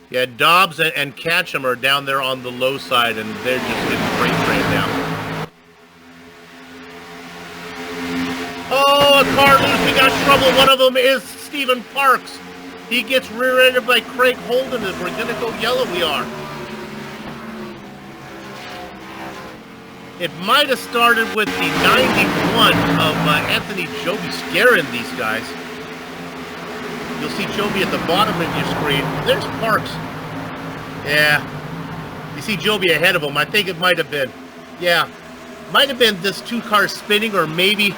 Yeah, Dobbs and Ketchum are down there on the low side, and they're just getting freight train down. Oh, a car loose. We got trouble. One of them is Stephen Parks. He gets rear-ended by Craig Holden as we're going to go yellow. We are. It might have started with the 91 of Anthony Joby scaring these guys. You'll see Joby at the bottom of your screen. There's Parks. Yeah. You see Joby ahead of him. I think it might have been. Yeah. Might have been this 2 cars spinning, or maybe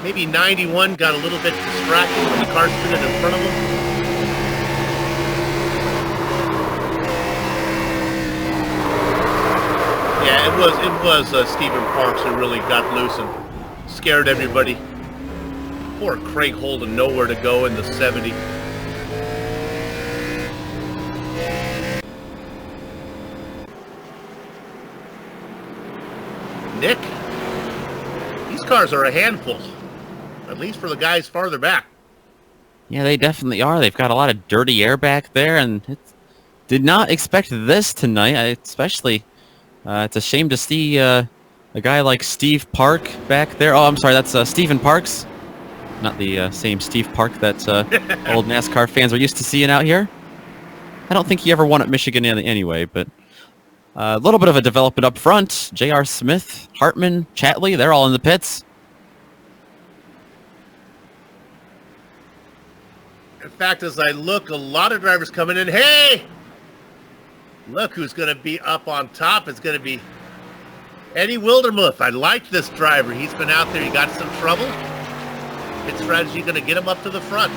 91 got a little bit distracted when the car spinning in front of him. Yeah, it was Stephen Parks who really got loose and scared everybody. Poor Craig Holden, nowhere to go in the 70. Nick, these cars are a handful, at least for the guys farther back. Yeah, they definitely are. They've got a lot of dirty air back there, and did not expect this tonight. Especially, it's a shame to see a guy like Steve Park back there. Oh, I'm sorry, that's Stephen Parks. Not the same Steve Park that old NASCAR fans are used to seeing out here. I don't think he ever won at Michigan anyway, but a little bit of a development up front. J.R. Smith, Hartman, Chatley, they're all in the pits. In fact, as I look, a lot of drivers coming in. Hey! Look who's going to be up on top. It's going to be Eddie Wildermuth. I like this driver. He's been out there. He got some trouble. Pit strategy going to get him up to the front.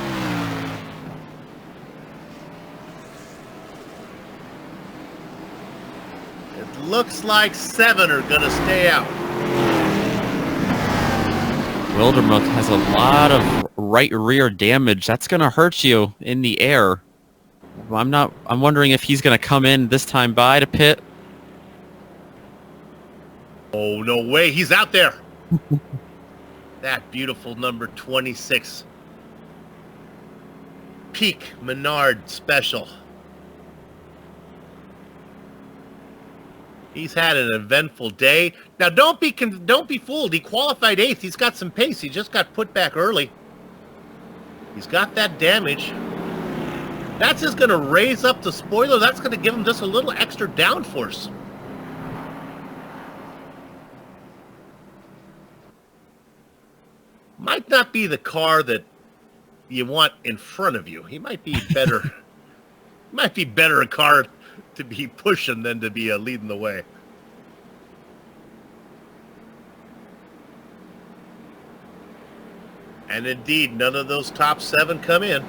It looks like 7 are going to stay out. Wildermuth has a lot of right rear damage. That's going to hurt you in the air. I'm wondering if he's going to come in this time by to pit. Oh, no way. He's out there. That beautiful number 26. Peak Menard Special. He's had an eventful day. Now, don't be fooled. He qualified 8th. He's got some pace. He just got put back early. He's got that damage. That's just going to raise up the spoiler. That's going to give him just a little extra downforce. Might not be the car that you want in front of you. He might be better. Might be better a car to be pushing than to be leading the way. And indeed, none of those top 7 come in.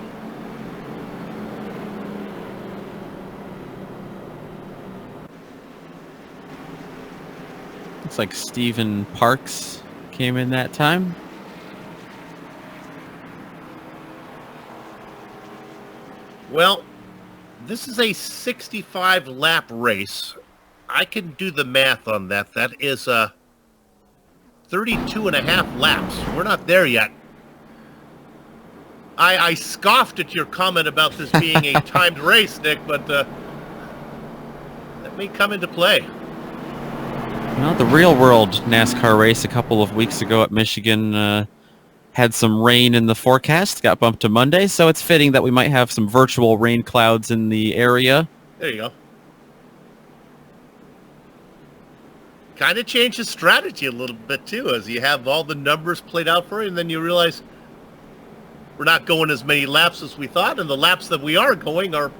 Looks like Stephen Parks came in that time. Well, this is a 65 lap race. I can do the math on that. That is 32 and a half laps. We're not there yet. I scoffed at your comment about this being a timed race, Nick, but that may come into play. Well, the real world NASCAR race a couple of weeks ago at Michigan had some rain in the forecast, got bumped to Monday, so it's fitting that we might have some virtual rain clouds in the area. There you go. Kind of changes strategy a little bit, too, as you have all the numbers played out for you, and then you realize we're not going as many laps as we thought, and the laps that we are going are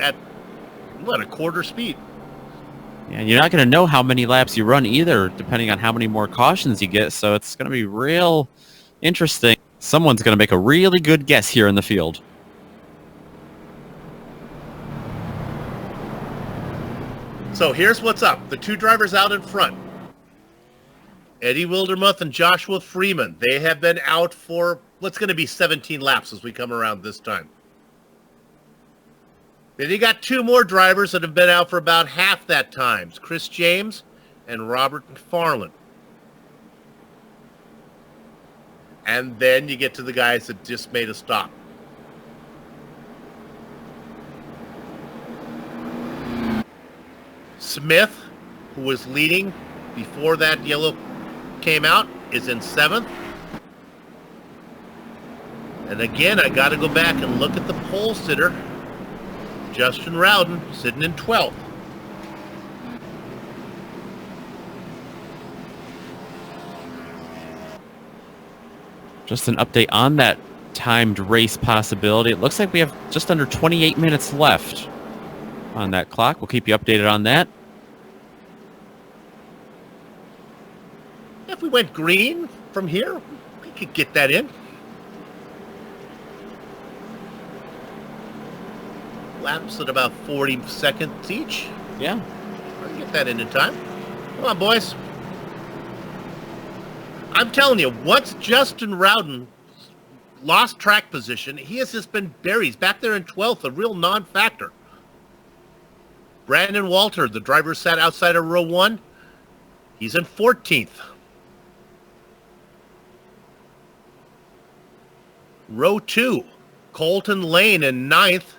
at, what, a quarter speed. Yeah, you're not going to know how many laps you run either, depending on how many more cautions you get, so it's going to be real interesting. Someone's going to make a really good guess here in the field. So here's what's up. The 2 drivers out in front, Eddie Wildermuth and Joshua Freeman, they have been out for what's going to be 17 laps as we come around this time. Then you got 2 more drivers that have been out for about half that time. Chris James and Robert McFarland. And then you get to the guys that just made a stop. Smith, who was leading before that yellow came out, is in 7th. And again, I got to go back and look at the pole sitter. Justin Rowden sitting in 12th. Just an update on that timed race possibility. It looks like we have just under 28 minutes left on that clock. We'll keep you updated on that. If we went green from here, we could get that in. Laps at about 40 seconds each. Yeah. I can get that in time. Come on, boys. I'm telling you, once Justin Rowden lost track position, he has just been buried. He's back there in 12th, a real non-factor. Brandon Walter, the driver sat outside of row 1. He's in 14th. Row 2, Colton Lane in 9th.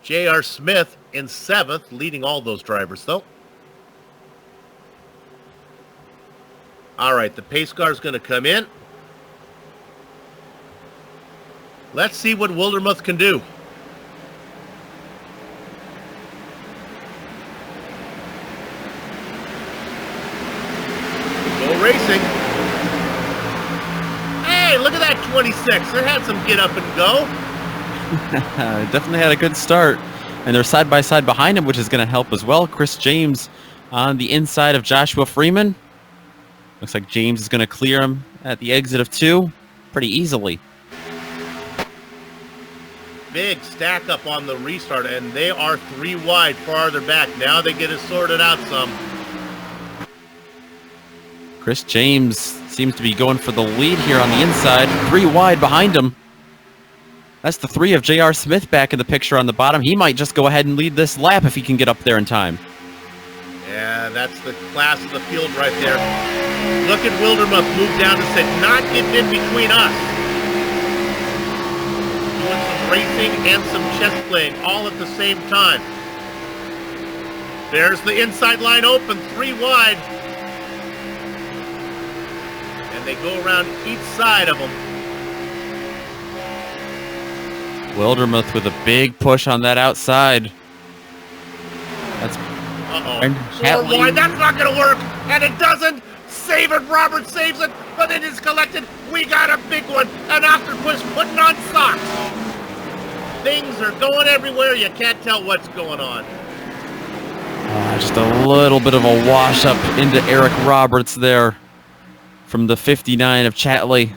J.R. Smith in 7th, leading all those drivers, though. All right, the pace car is going to come in. Let's see what Wildermuth can do. 26. It had some get up and go. Definitely had a good start. And they're side by side behind him, which is going to help as well. Chris James on the inside of Joshua Freeman. Looks like James is going to clear him at the exit of 2 pretty easily. Big stack up on the restart, and they are 3 wide farther back. Now they get it sorted out some. Chris James seems to be going for the lead here on the inside. 3 wide behind him. That's the 3 of J.R. Smith back in the picture on the bottom. He might just go ahead and lead this lap if he can get up there in time. Yeah, that's the class of the field right there. Look at Wildermuth move down and said, not getting in between us. Doing some racing and some chess playing all at the same time. There's the inside line open, 3 wide. And they go around each side of them. Wildermuth with a big push on that outside. That's Uh-oh. 4 wide, that's not going to work. And it doesn't. Save it, Robert saves it, but it is collected. We got a big one. And after push, putting on socks. Things are going everywhere. You can't tell what's going on. Just a little bit of a wash up into Eric Roberts there from the 59 of Chatley.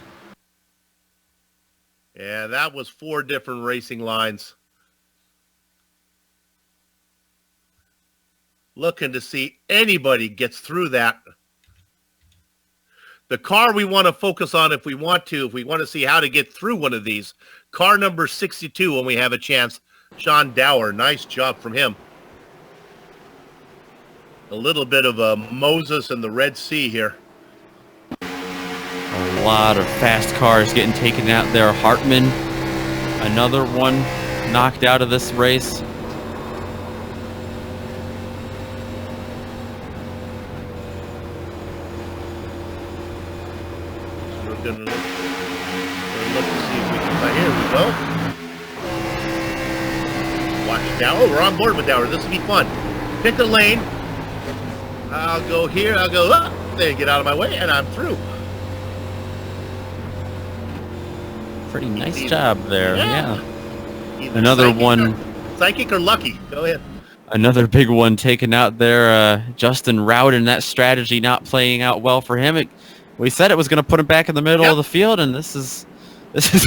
Yeah, that was 4 different racing lines. Looking to see anybody gets through that. The car we want to focus on if we want to see how to get through one of these. Car number 62 when we have a chance. Sean Dower, nice job from him. A little bit of a Moses in the Red Sea here. A lot of fast cars getting taken out there. Hartman, another one knocked out of this race. We're gonna look to see if we can. Here we go. Watch Dower. We're on board with Dower. This will be fun. Pick a lane. I'll go here. I'll go up. They get out of my way, and I'm through. Pretty nice job there. Yeah. Another one. Psychic or lucky. Go ahead. Another big one taken out there. Justin Rowden, that strategy not playing out well for him. We said it was going to put him back in the middle of the field, and this is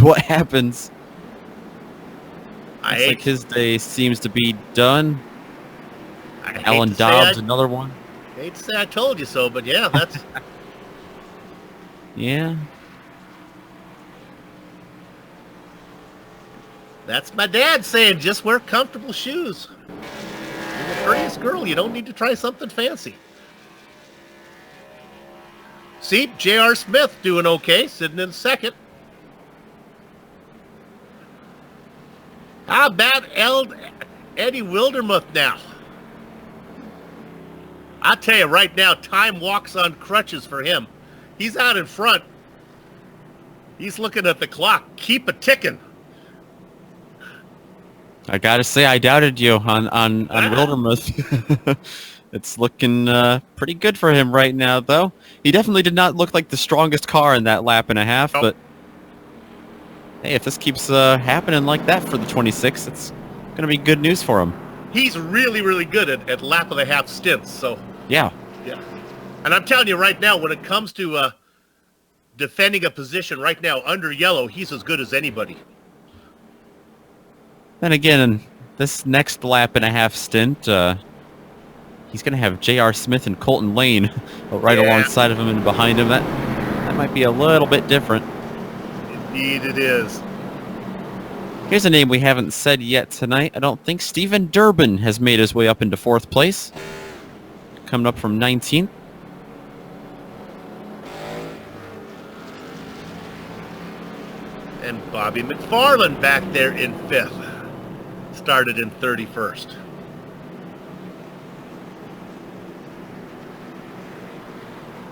what happens. Looks like his day seems to be done. Alan Dobbs, another one. I hate to say I told you so, but yeah, that's... Yeah. That's my dad saying, just wear comfortable shoes. You're the prettiest girl. You don't need to try something fancy. See, J.R. Smith doing okay, sitting in second. How about Eddie Wildermuth now? I'll tell you right now, time walks on crutches for him. He's out in front. He's looking at the clock. Keep it ticking. I gotta say, I doubted you on Wildermuth. It's looking pretty good for him right now, though. He definitely did not look like the strongest car in that lap and a half, but hey, if this keeps happening like that for the 26, it's going to be good news for him. He's really, really good at lap and a half stints, so... Yeah. Yeah. And I'm telling you right now, when it comes to defending a position right now under yellow, he's as good as anybody. Then again, in this next lap and a half stint, he's going to have J.R. Smith and Colton Lane right alongside of him and behind him. That might be a little bit different. Indeed it is. Here's a name we haven't said yet tonight. I don't think Stephen Durbin has made his way up into 4th place. Coming up from 19th. And Bobby McFarland back there in 5th. Started in 31st.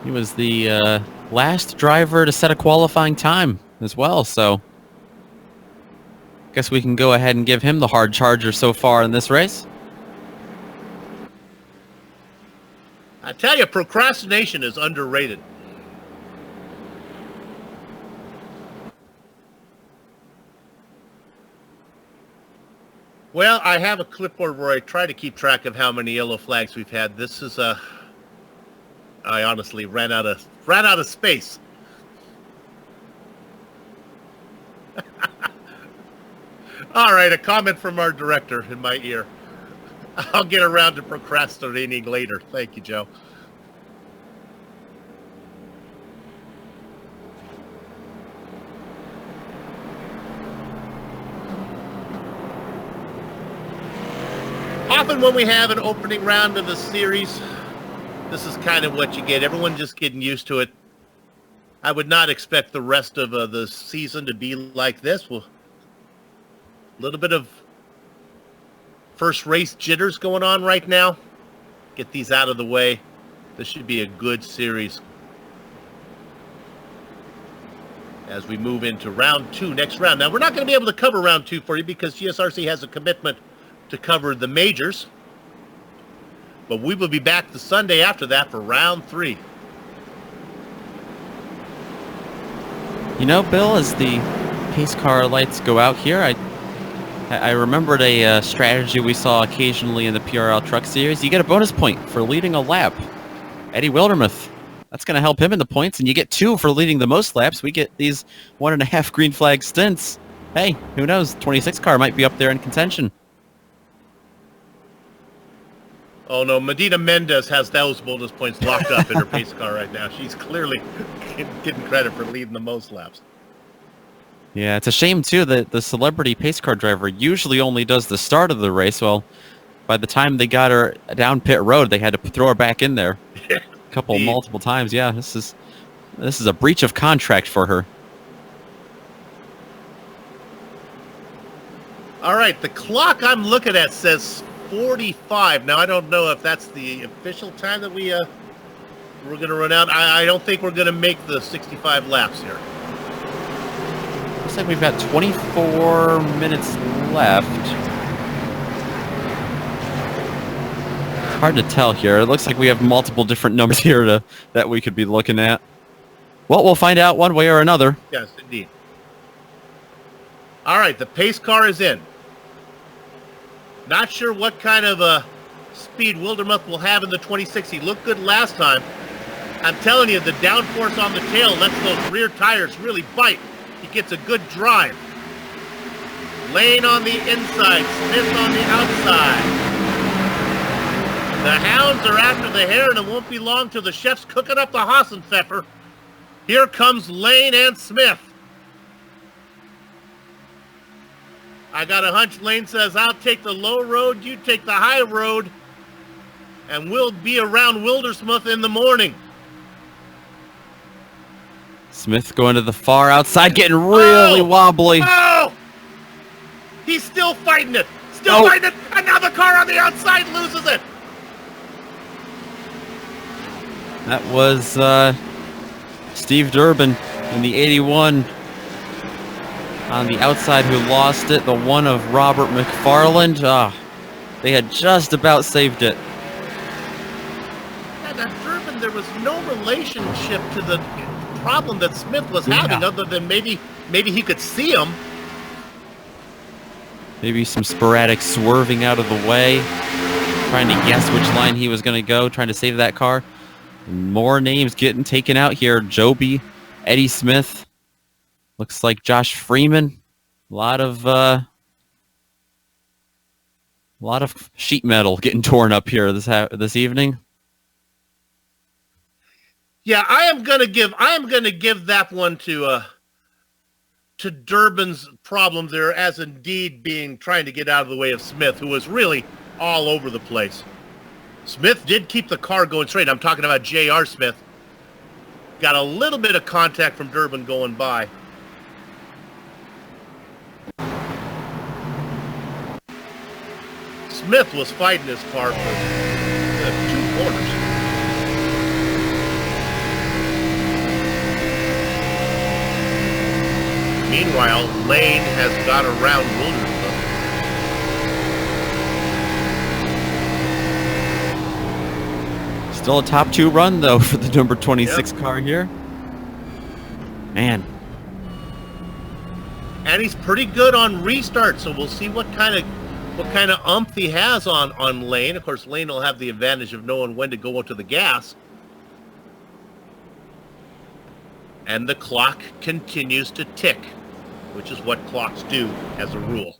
He was the last driver to set a qualifying time as well, so guess we can go ahead and give him the hard charger so far in this race. I tell you, procrastination is underrated. Well, I have a clipboard where I try to keep track of how many yellow flags we've had. This is I honestly ran out of space. All right, a comment from our director in my ear. I'll get around to procrastinating later. Thank you, Joe. Often when we have an opening round of the series, this is kind of what you get. Everyone just getting used to it. I would not expect the rest of the season to be like this. Well, a little bit of first race jitters going on right now. Get these out of the way. This should be a good series as we move into round 2, next round. Now, we're not going to be able to cover round 2 for you because GSRC has a commitment to cover the majors. But we will be back the Sunday after that for round 3. You know, Bill, as the pace car lights go out here, I remembered a strategy we saw occasionally in the PRL Truck Series. You get a bonus point for leading a lap. Eddie Wildermuth, that's going to help him in the points, and you get 2 for leading the most laps. We get these 1.5 green flag stints. Hey, who knows? 26 car might be up there in contention. Oh no, Medina Mendez has those bonus points locked up in her pace car right now. She's clearly getting credit for leading the most laps. Yeah, it's a shame too that the celebrity pace car driver usually only does the start of the race. Well, by the time they got her down pit road, they had to throw her back in there multiple times. Yeah, this is a breach of contract for her. All right, the clock I'm looking at says 45. Now, I don't know if that's the official time that we're going to run out. I don't think we're going to make the 65 laps here. Looks like we've got 24 minutes left. Hard to tell here. It looks like we have multiple different numbers here that we could be looking at. Well, we'll find out one way or another. Yes, indeed. All right, the pace car is in. Not sure what kind of speed Wildermuth will have in the 26. He looked good last time. I'm telling you, the downforce on the tail lets those rear tires really bite. He gets a good drive. Lane on the inside, Smith on the outside. The hounds are after the hare, and it won't be long till the chef's cooking up the Hassenpfeffer. Here comes Lane and Smith. I got a hunch Lane says, I'll take the low road, you take the high road, and we'll be around Wildersmith in the morning. Smith going to the far outside, getting really wobbly. Oh! He's still fighting it. Still fighting it, and now the car on the outside loses it. That was Steve Durbin in the 81. On the outside who lost it, the one of Robert McFarland. They had just about saved it. Yeah, that Durbin, there was no relationship to the problem that Smith was having other than maybe he could see him. Maybe some sporadic swerving out of the way. Trying to guess which line he was going to go, trying to save that car. More names getting taken out here. Joby, Eddie Smith. Looks like Josh Freeman. A lot of sheet metal getting torn up here this evening. Yeah, I am gonna give that one to Durbin's problem there, as indeed being trying to get out of the way of Smith, who was really all over the place. Smith did keep the car going straight. I'm talking about J.R. Smith. Got a little bit of contact from Durbin going by. Smith was fighting his car for 2 corners. Meanwhile, Lane has got around Wildermuth. Still a top 2 run, though, for the number 26 car here. Man. And he's pretty good on restart, so we'll see what kind of what kind of umph he has on Lane. Of course, Lane will have the advantage of knowing when to go into the gas. And the clock continues to tick, which is what clocks do as a rule.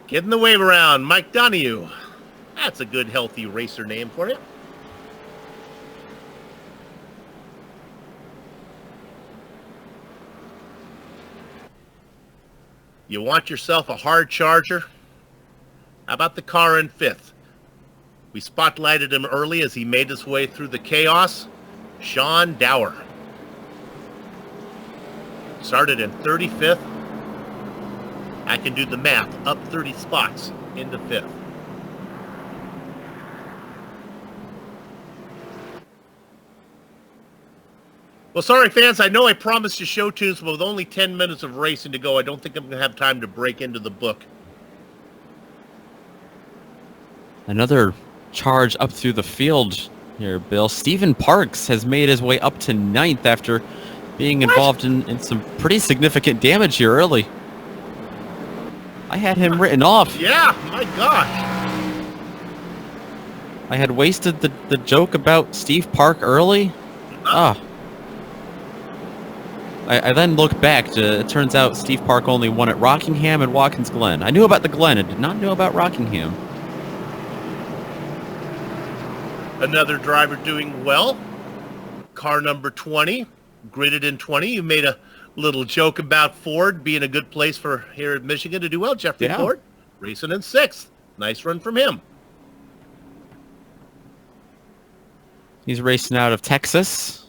Getting the wave around, Mike Donahue. That's a good, healthy racer name for you. You want yourself a hard charger? How about the car in 5th? We spotlighted him early as he made his way through the chaos. Sean Dower. Started in 35th. I can do the math, up 30 spots into 5th. Well, sorry, fans. I know I promised you show tunes, but with only 10 minutes of racing to go, I don't think I'm going to have time to break into the book. Another charge up through the field here, Bill. Stephen Parks has made his way up to 9th after being involved in some pretty significant damage here early. I had him written off. Yeah, my gosh. I had wasted the joke about Steve Park early. I then looked back. It turns out Steve Park only won at Rockingham and Watkins Glen. I knew about the Glen. I did not know about Rockingham. Another driver doing well. Car number 20, gridded in 20. You made a little joke about Ford being a good place for here at Michigan to do well. Jeffrey Ford, racing in 6th. Nice run from him. He's racing out of Texas.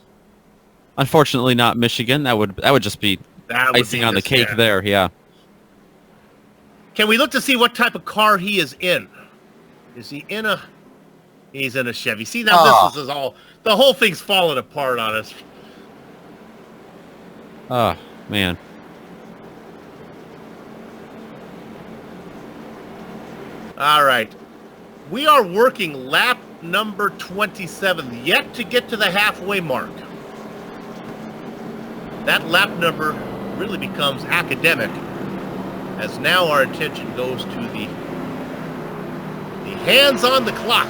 Unfortunately, not Michigan. That would just be icing on the cake there. Yeah. Can we look to see what type of car he is in? Is he in a? He's in a Chevy. See, now this is all. The whole thing's falling apart on us. Oh, man. All right. We are working lap number 27, yet to get to the halfway mark. That lap number really becomes academic, as now our attention goes to the hands on the clock.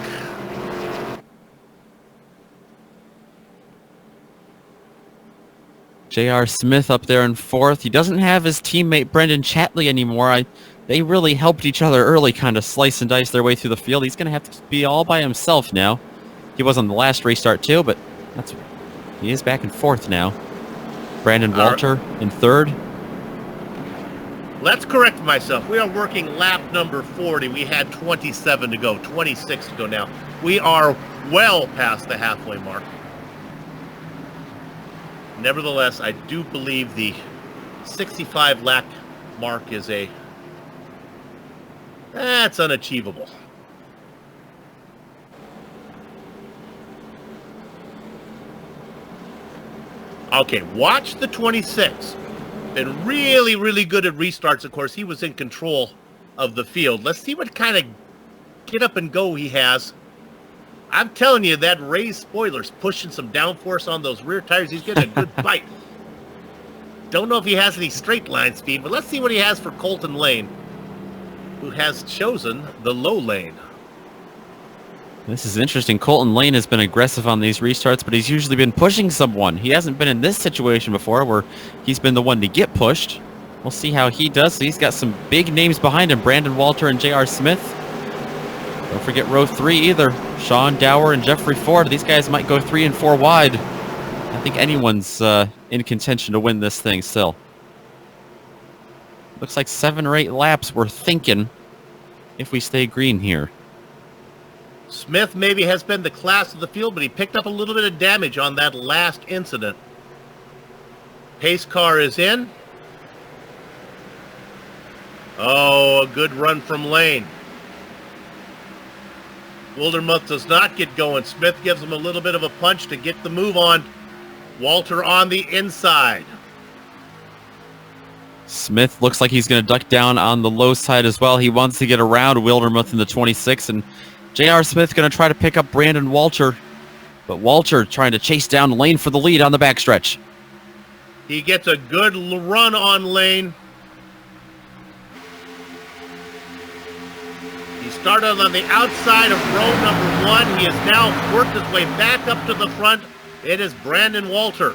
J.R. Smith up there in 4th. He doesn't have his teammate Brendan Chatley anymore. They really helped each other early, kind of slice and dice their way through the field. He's going to have to be all by himself now. He was on the last restart too, but he is back in 4th now. Brandon Walter in 3rd. Let's correct myself. We are working lap number 40. We had 27 to go, 26 to go now. We are well past the halfway mark. Nevertheless, I do believe the 65 lap mark is that's unachievable. Okay, watch the 26. Been really, really good at restarts, of course. He was in control of the field. Let's see what kind of get up and go he has. I'm telling you, that raised spoiler's pushing some downforce on those rear tires. He's getting a good bite. Don't know if he has any straight line speed, but let's see what he has for Colton Lane, who has chosen the low lane. This is interesting. Colton Lane has been aggressive on these restarts, but he's usually been pushing someone. He hasn't been in this situation before where he's been the one to get pushed. We'll see how he does. So he's got some big names behind him. Brandon Walter and J.R. Smith. Don't forget row 3 either. Sean Dower and Jeffrey Ford. These guys might go 3 and 4 wide. I think anyone's in contention to win this thing still. Looks like 7 or 8 laps we're thinking if we stay green here. Smith maybe has been the class of the field, but he picked up a little bit of damage on that last incident. Pace car is in. Oh, a good run from Lane. Wildermuth does not get going. Smith gives him a little bit of a punch to get the move on. Walter on the inside. Smith looks like he's going to duck down on the low side as well. He wants to get around Wildermuth in the 26, and J.R. Smith going to try to pick up Brandon Walter, but Walter trying to chase down Lane for the lead on the backstretch. He gets a good run on Lane. He started on the outside of row number 1. He has now worked his way back up to the front. It is Brandon Walter.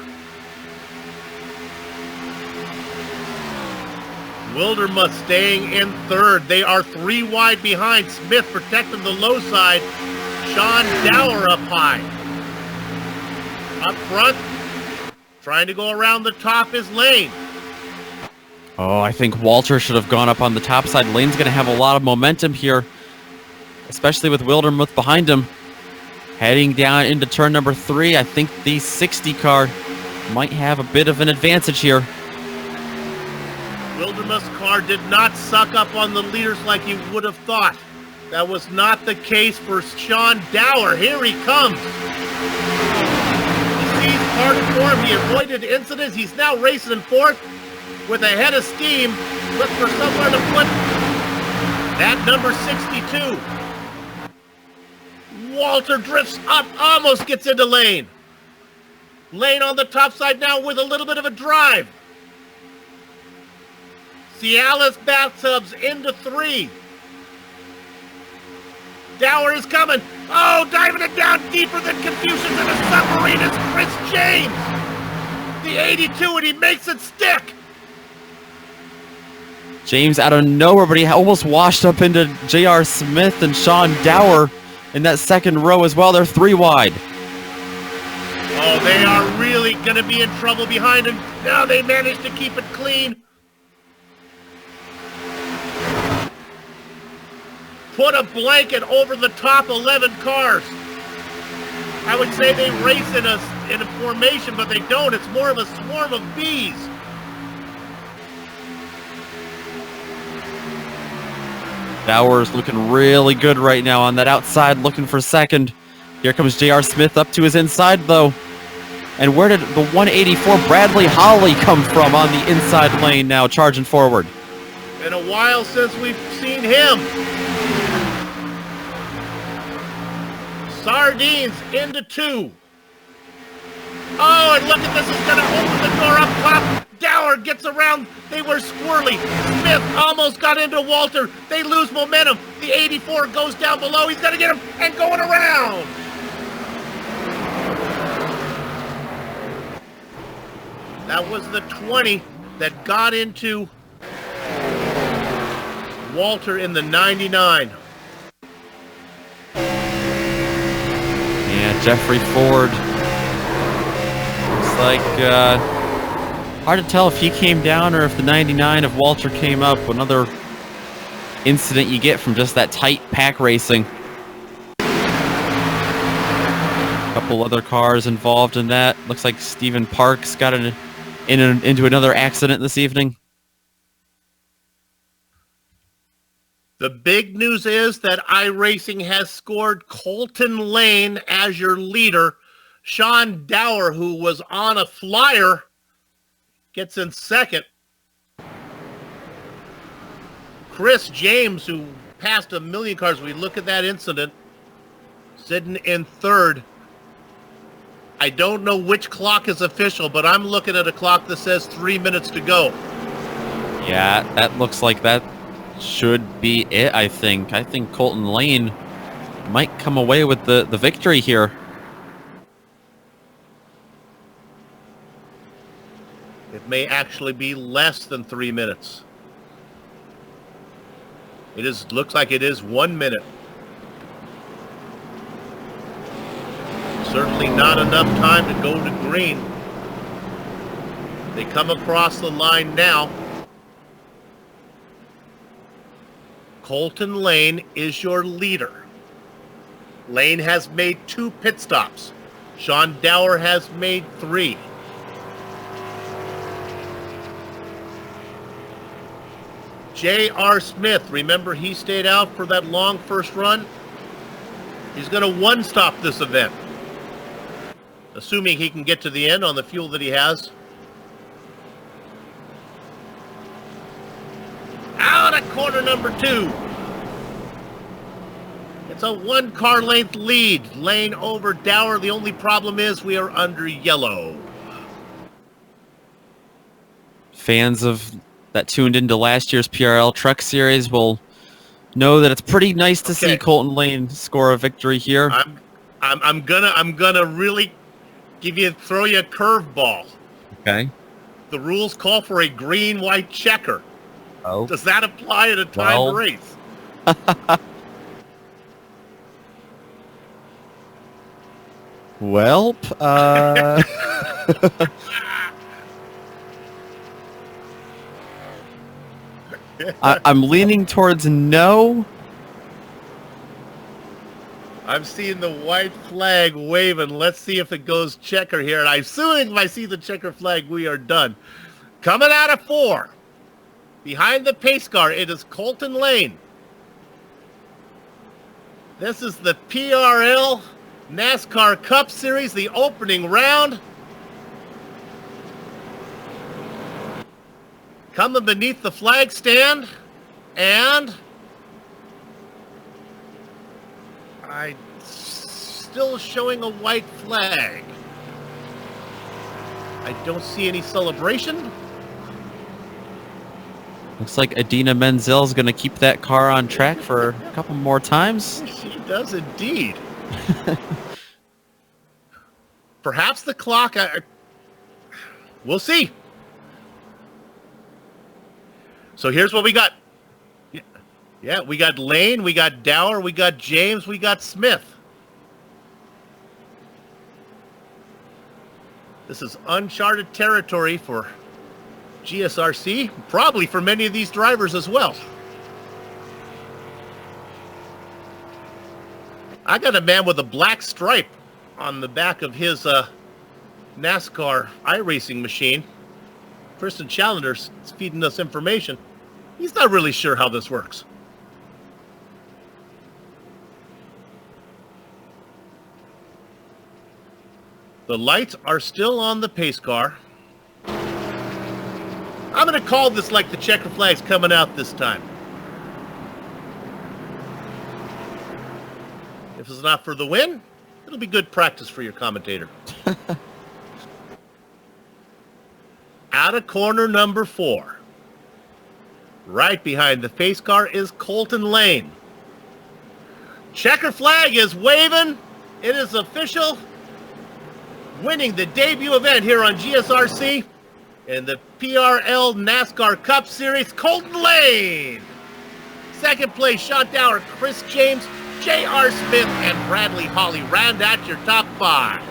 Wildermuth staying in third. They are 3 wide behind. Smith protecting the low side. Sean Dower up high. Up front, trying to go around the top is Lane. Oh, I think Walter should have gone up on the top side. Lane's going to have a lot of momentum here, especially with Wildermuth behind him. Heading down into turn number 3, I think the 60 car might have a bit of an advantage here. Wildermuth's car did not suck up on the leaders like you would have thought. That was not the case for Sean Dower. Here he comes. He's part of form. He avoided incidents. He's now racing in fourth with a head of steam. Look for somewhere to put that number 62. Walter drifts up, almost gets into Lane. Lane on the top side now with a little bit of a drive. Cialis Bathtubs into 3. Dower is coming. Oh, diving it down deeper than Confucius in a submarine is Chris James. The 82, and he makes it stick. James out of nowhere, but he almost washed up into J.R. Smith and Sean Dower in that second row as well. They're 3 wide. Oh, they are really going to be in trouble behind him. Now they managed to keep it clean. Put a blanket over the top 11 cars. I would say they race in a formation, but they don't. It's more of a swarm of bees. Dower's looking really good right now on that outside, looking for second. Here comes J.R. Smith up to his inside, though. And where did the 184 Bradley Holly come from on the inside lane now, charging forward? Been a while since we've seen him. Sardines into 2. Oh, and look at this. It's going to open the door up top. Dower gets around. They were squirrely. Smith almost got into Walter. They lose momentum. The 84 goes down below. He's going to get him and going around. That was the 20 that got into Walter in the 99. Yeah, Jeffrey Ford. Looks like hard to tell if he came down or if the 99 of Walter came up. Another incident you get from just that tight pack racing. A couple other cars involved in that. Looks like Stephen Parks got into another accident this evening. The big news is that iRacing has scored Colton Lane as your leader. Sean Dower, who was on a flyer, gets in second. Chris James, who passed 1 million cars, we look at that incident, sitting in third. I don't know which clock is official, but I'm looking at a clock that says 3 minutes to go. Yeah, that looks like that should be it, I think. I think Colton Lane might come away with the victory here. It may actually be less than 3 minutes. Looks like it is 1 minute. Certainly not enough time to go to green. They come across the line now. Colton Lane is your leader. Lane has made 2 pit stops. Sean Dower has made 3. J.R. Smith, remember he stayed out for that long first run? He's going to one-stop this event, assuming he can get to the end on the fuel that he has. Out of corner number 2. It's a 1 car length lead. Lane over Dower. The only problem is we are under yellow. Fans of that tuned into last year's PRL Truck Series will know that it's pretty nice to see Colton Lane score a victory here. I'm gonna really throw you a curveball. Okay. The rules call for a green-white checker. Oh. Does that apply in a timed race? Well, I'm leaning towards no. I'm seeing the white flag waving. Let's see if it goes checker here. And I'm assuming if I see the checker flag, we are done. Coming out of 4. Behind the pace car, it is Colton Lane. This is the PRL NASCAR Cup Series, the opening round. Coming beneath the flag stand, and I still showing a white flag. I don't see any celebration. Looks like Adina Menzel is going to keep that car on track for a couple more times. She does indeed. Perhaps the clock. We'll see. So here's what we got. Yeah, we got Lane, we got Dower, we got James, we got Smith. This is uncharted territory for GSRC, probably for many of these drivers as well. I got a man with a black stripe on the back of his NASCAR iRacing machine. Kristen Challenger's feeding us information. He's not really sure how this works. The lights are still on the pace car. I'm going to call this like the checker flag's coming out this time. If it's not for the win, it'll be good practice for your commentator. Out of corner number 4. Right behind the pace car is Colton Lane. Checker flag is waving. It is official. Winning the debut event here on GSRC in the PRL NASCAR Cup Series, Colton Lane. Second place, Sean Dower, Chris James, J.R. Smith, and Bradley Hawley round out your top 5.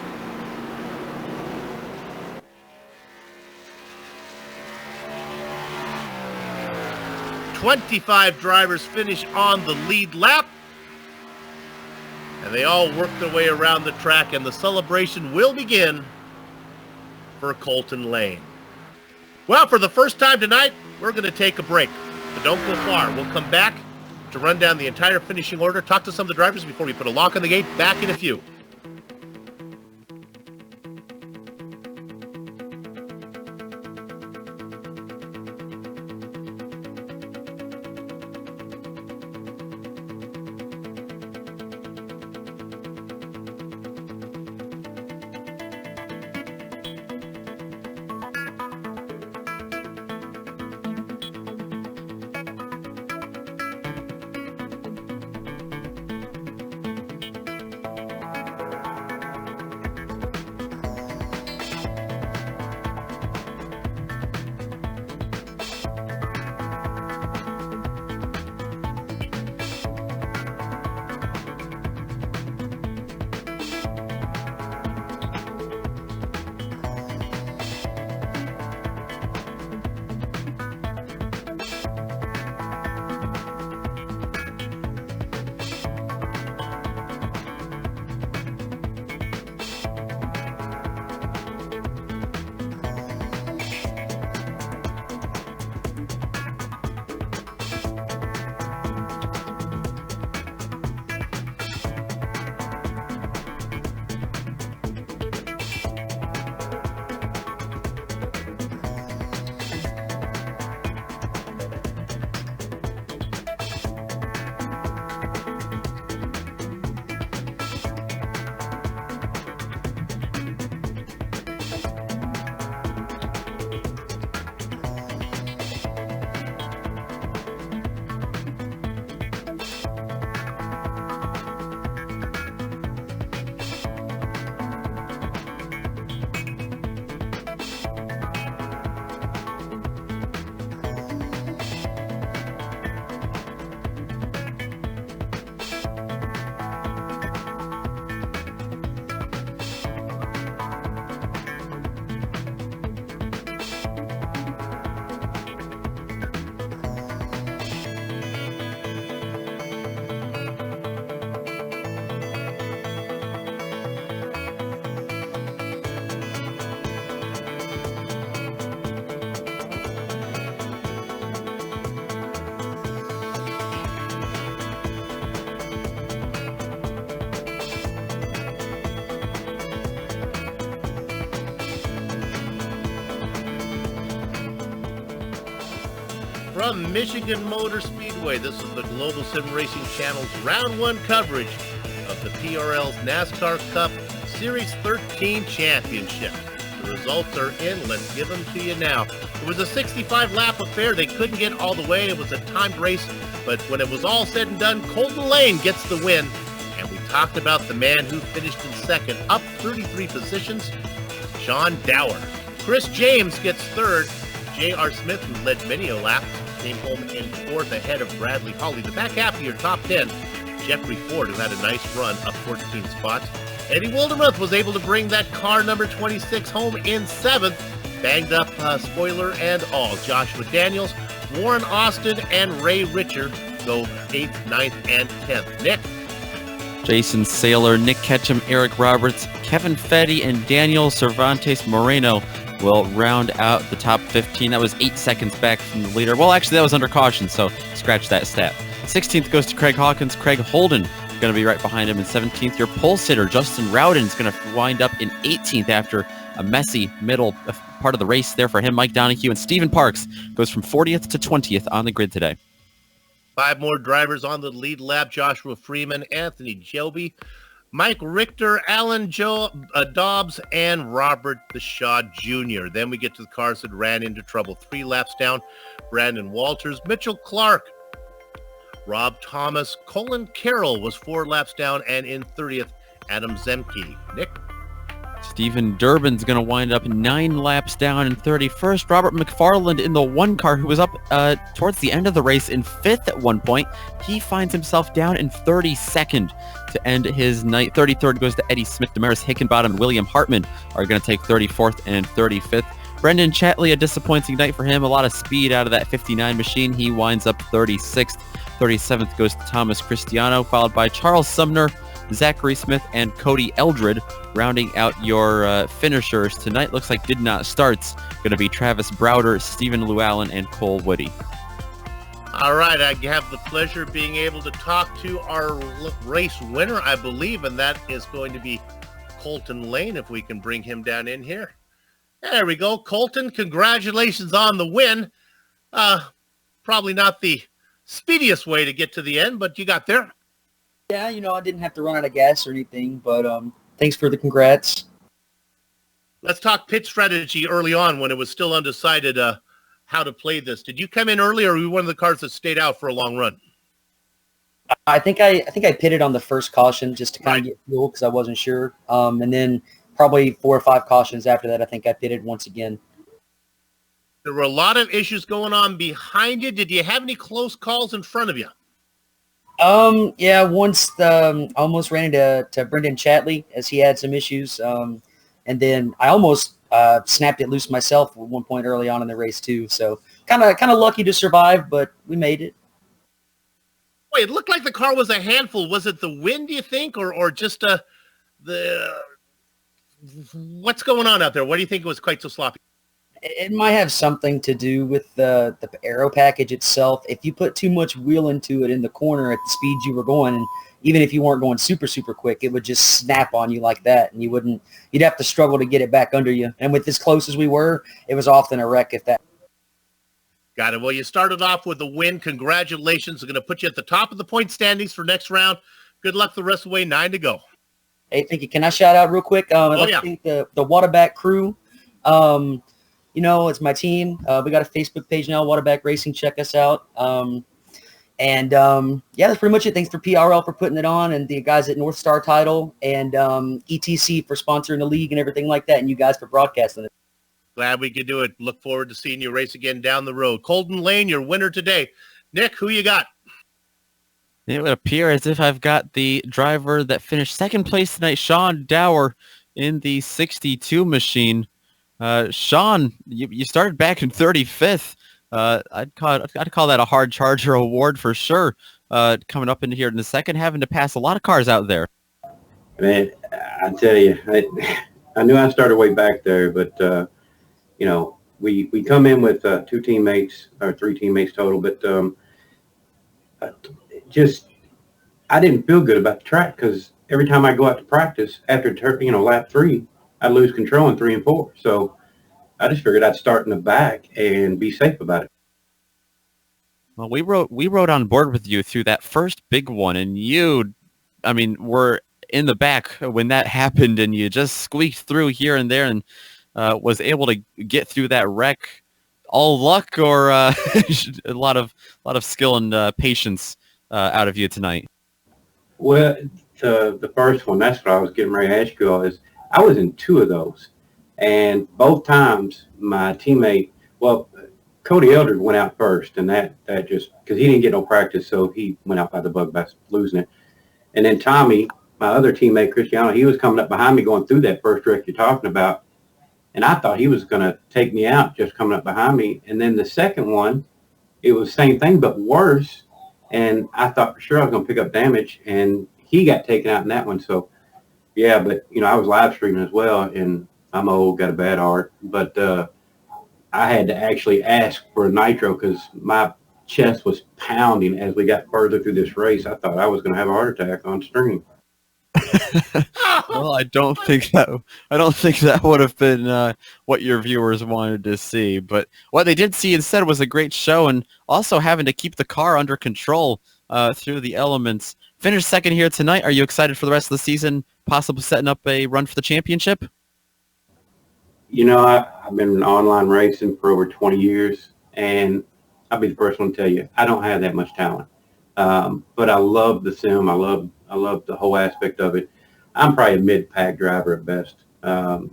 "25 drivers finish on the lead lap, and they all work their way around the track, and the celebration will begin for Colton Lane." Well, for the first time tonight, we're going to take a break, but don't go far. We'll come back to run down the entire finishing order, talk to some of the drivers before we put a lock on the gate. Back in a few. From Michigan Motor Speedway, this is the Global SimRacing Channel's Round 1 coverage of the PRL's NASCAR Cup Series 13 Championship. The results are in. Let's give them to you now. It was a 65-lap affair. They couldn't get all the way. It was a timed race, but when it was all said and done, Colton Lane gets the win. And we talked about the man who finished in second, up 33 positions, Sean Dower. Chris James gets third. J.R. Smith, who led many a lap, came home in fourth ahead of Bradley Hawley. The back half of your top 10, Jeffrey Ford, who had a nice run, up 14 spots. Eddie Wildermuth was able to bring that car number 26 home in seventh. Banged up spoiler and all. Joshua Daniels, Warren Austin, and Ray Richer go 8th, 9th, and 10th. Nick? Jason Saylor, Nick Ketchum, Eric Roberts, Kevin Fetty, and Daniel Cervantes Moreno will round out the top 15. That was 8 seconds back from the leader. Well, actually, that was under caution, so scratch that stat. 16th goes to Craig Hawkins. Craig Holden going to be right behind him in 17th. Your pole sitter, Justin Rowden, is going to wind up in 18th after a messy middle part of the race there for him. Mike Donahue and Stephen Parks goes from 40th to 20th on the grid today. 5 more drivers on the lead lap: Joshua Freeman, Anthony Joby, Mike Richter, Alan Dobbs, and Robert Bashaw Jr. Then we get to the cars that ran into trouble. 3 laps down: Brandon Walters, Mitchell Clark, Rob Thomas, Colin Carroll was 4 laps down, and in 30th, Adam Zemke. Nick? Stephen Durbin's going to wind up 9 laps down in 31st. Robert McFarland in the 1 car, who was up towards the end of the race in 5th at one point. He finds himself down in 32nd to end his night. 33rd goes to Eddie Smith. Damaris Hickenbottom and William Hartman are going to take 34th and 35th. Brendan Chatley, a disappointing night for him. A lot of speed out of that 59 machine. He winds up 36th. 37th goes to Thomas Cristiano, followed by Charles Sumner, Zachary Smith, and Cody Eldred. Rounding out your finishers tonight, looks like did not starts. Going to be Travis Browder, Stephen Llewellyn, and Cole Woody. All right, I have the pleasure of being able to talk to our race winner, I believe, and that is going to be Colton Lane, if we can bring him down in here. There we go. Colton, congratulations on the win. Probably not the speediest way to get to the end, but you got there. Yeah, I didn't have to run out of gas or anything, but thanks for the congrats. Let's talk pit strategy early on when it was still undecided how to play this. Did you come in early, or were you one of the cars that stayed out for a long run? I think I pitted on the first caution just to kind of get fuel because I wasn't sure. And then probably 4 or 5 cautions after that, I think I pitted once again. There were a lot of issues going on behind you. Did you have any close calls in front of you? Yeah, once almost ran into Brendan Chatley as he had some issues. And then I almost snapped it loose myself at one point early on in the race too. So kind of lucky to survive, but we made it. Wait, it looked like the car was a handful. Was it the wind, do you think, or just what's going on out there? What do you think it was quite so sloppy? It might have something to do with the aero package itself. If you put too much wheel into it in the corner at the speeds you were going, and even if you weren't going super, super quick, it would just snap on you like that, and you'd have to struggle to get it back under you. And with as close as we were, it was often a wreck if that. Got it. Well, you started off with a win. Congratulations. They're going to put you at the top of the point standings for next round. Good luck the rest of the way. 9 to go. Hey, thank you. Can I shout out real quick? I'd like to thank the Waterback crew. It's my team. We got a Facebook page now, Waterback Racing. Check us out. That's pretty much it. Thanks for PRL for putting it on, and the guys at North Star Title, and ETC for sponsoring the league and everything like that, and you guys for broadcasting it. Glad we could do it. Look forward to seeing you race again down the road. Colton Lane, your winner today. Nick, who you got? It would appear as if I've got the driver that finished second place tonight, Sean Dower, in the 62 machine. Sean, you started back in 35th. I'd call that a hard charger award for sure. Coming up in here in the second, having to pass a lot of cars out there. Man, I tell you, I knew I started way back there, but we come in with 2 teammates or 3 teammates total, but I didn't feel good about the track because every time I go out to practice after lap 3, I lose control in 3 and 4. So I just figured I'd start in the back and be safe about it. Well, we rode on board with you through that first big one, and you, I mean, were in the back when that happened, and you just squeaked through here and there, and was able to get through that wreck. All luck, or a lot of skill and patience out of you tonight. Well, the first one, that's what I was getting ready to ask you all, is I was in two of those. And both times my teammate, well, Cody Eldred went out first, and that just, because he didn't get no practice, so he went out by the bug by losing it. And then Tommy, my other teammate, Cristiano, he was coming up behind me going through that first wreck you're talking about. And I thought he was going to take me out just coming up behind me. And then the second one, it was the same thing, but worse. And I thought for sure I was going to pick up damage, and he got taken out in that one. So, yeah, but, I was live streaming as well, and I'm old, got a bad heart. But I had to actually ask for a nitro because my chest was pounding as we got further through this race. I thought I was going to have a heart attack on stream. Well, I don't think that would have been what your viewers wanted to see. But what they did see instead was a great show, and also having to keep the car under control through the elements. Finished second here tonight. Are you excited for the rest of the season, possibly setting up a run for the championship? I've been online racing for over 20 years, and I'll be the first one to tell you, I don't have that much talent. But I love the sim. I love the whole aspect of it. I'm probably a mid-pack driver at best. But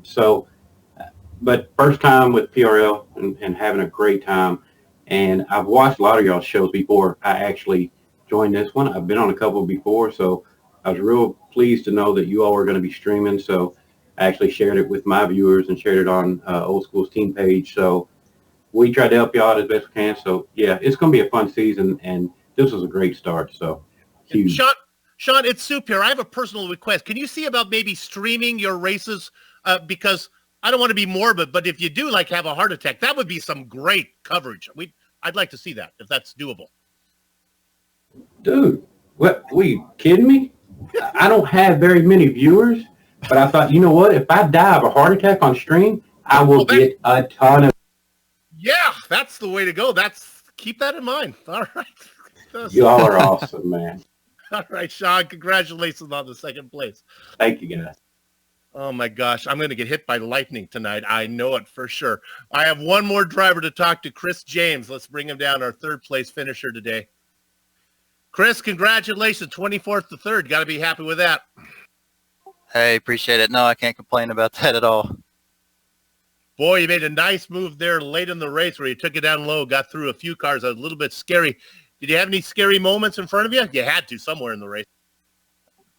first time with PRL and having a great time. And I've watched a lot of y'all's shows before I actually joined this one. I've been on a couple before, so I was real pleased to know that you all were going to be streaming. So I actually shared it with my viewers and shared it on Old School's team page. So we tried to help you out as best we can. So, yeah, it's going to be a fun season, and this was a great start. So, huge. Sean, it's Soup here. I have a personal request. Can you see about maybe streaming your races? Because I don't want to be morbid, but if you do have a heart attack, that would be some great coverage. I'd like to see that if that's doable. Dude, what? Were you kidding me? I don't have very many viewers, but I thought, you know what? If I die of a heart attack on stream, I will get a ton of. Yeah, that's the way to go. Keep that in mind. All right. You all are awesome, man. All right, Sean, congratulations on the second place. Thank you, guys. Oh, my gosh. I'm going to get hit by lightning tonight. I know it for sure. I have one more driver to talk to, Chris James. Let's bring him down, our third place finisher today. Chris, congratulations. 24th to 3rd. Got to be happy with that. Hey, appreciate it. No, I can't complain about that at all. Boy, you made a nice move there late in the race where you took it down low, got through a few cars. That was a little bit scary. Did you have any scary moments in front of you? You had to somewhere in the race.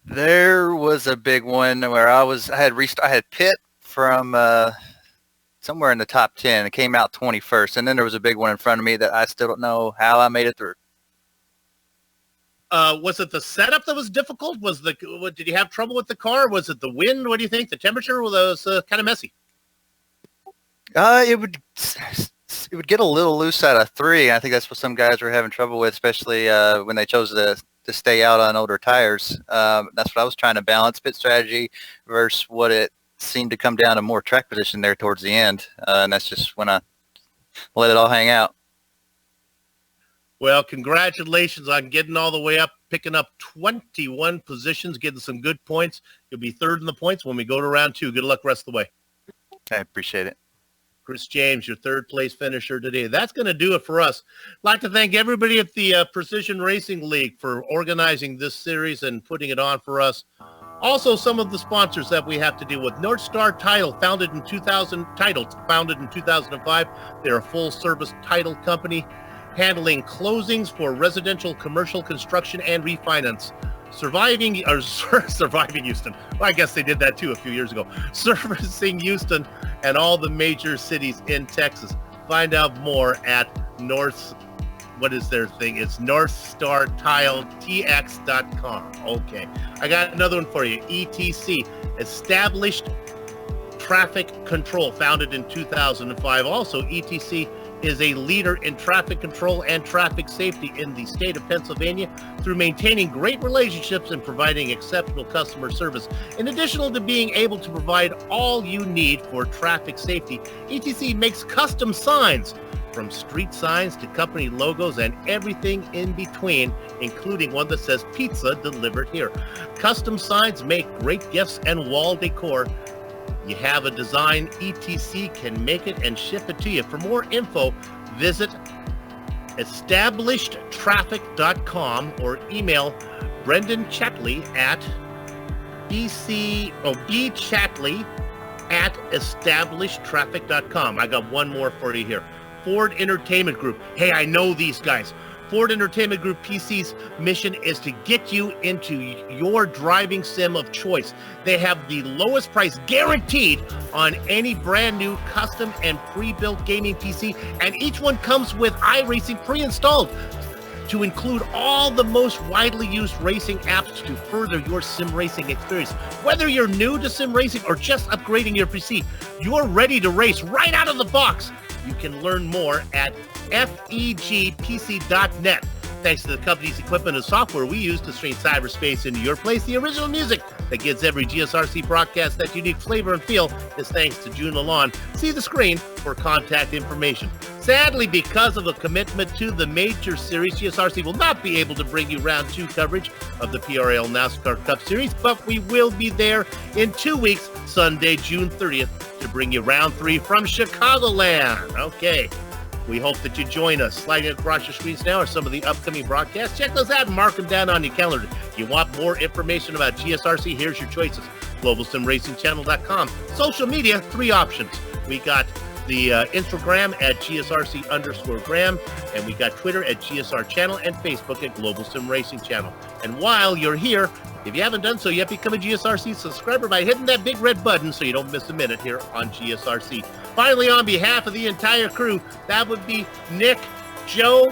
There was a big one where I had pit from somewhere in the top 10. It came out 21st, and then there was a big one in front of me that I still don't know how I made it through. Was it the setup that was difficult? Did you have trouble with the car? Was it the wind? What do you think? The temperature was kind of messy. It would get a little loose out of 3. I think that's what some guys were having trouble with, especially when they chose to stay out on older tires. That's what I was trying to balance, pit strategy versus what it seemed to come down to more track position there towards the end. And that's just when I let it all hang out. Well, congratulations on getting all the way up, picking up 21 positions, getting some good points. You'll be 3rd in the points when we go to round 2. Good luck rest of the way. I appreciate it. Chris James, your 3rd place finisher today. That's going to do it for us. I'd like to thank everybody at the Precision Racing League for organizing this series and putting it on for us. Also, some of the sponsors that we have to deal with. Star Title, founded in 2005. They're a full-service title company handling closings for residential, commercial construction, and refinance. Serviving Houston. Well, I guess they did that too a few years ago. Servicing Houston and all the major cities in Texas. Find out more at what is their thing? It's NorthstarTileTX.com. Okay. I got another one for you. ETC, Established Traffic Control, founded in 2005. Also, ETC is a leader in traffic control and traffic safety in the state of Pennsylvania through maintaining great relationships and providing exceptional customer service. In addition to being able to provide all you need for traffic safety, ETC makes custom signs from street signs to company logos and everything in between, including one that says pizza delivered here. Custom signs make great gifts and wall decor. You have a design, ETC can make it and ship it to you. For more info, visit establishedtraffic.com or email Brendan Chatley at bchatley@establishedtraffic.com. I got one more for you here. Ford Entertainment Group. Hey, I know these guys. Ford Entertainment Group PC's mission is to get you into your driving sim of choice. They have the lowest price guaranteed on any brand new custom and pre-built gaming PC, and each one comes with iRacing pre-installed to include all the most widely used racing apps to further your sim racing experience. Whether you're new to sim racing or just upgrading your PC, you're ready to race right out of the box. You can learn more at fegpc.net. Thanks to the company's equipment and software we use to stream cyberspace into your place, the original music that gives every GSRC broadcast that unique flavor and feel is thanks to June Lalonde. See the screen for contact information. Sadly, because of the commitment to the major series, GSRC will not be able to bring you round 2 coverage of the PRL NASCAR Cup Series, but we will be there in 2 weeks, Sunday, June 30th, to bring you round 3 from Chicagoland. Okay. We hope that you join us. Sliding across your screens now are some of the upcoming broadcasts. Check those out and mark them down on your calendar. If you want more information about GSRC, here's your choices. GlobalSimRacingChannel.com. Social media, 3 options. We got the Instagram at GSRC_Graham, and we got Twitter at GSR Channel and Facebook at Global Sim Racing Channel. And while you're here, if you haven't done so yet, become a GSRC subscriber by hitting that big red button so you don't miss a minute here on GSRC. Finally, on behalf of the entire crew, that would be Nick, Joe,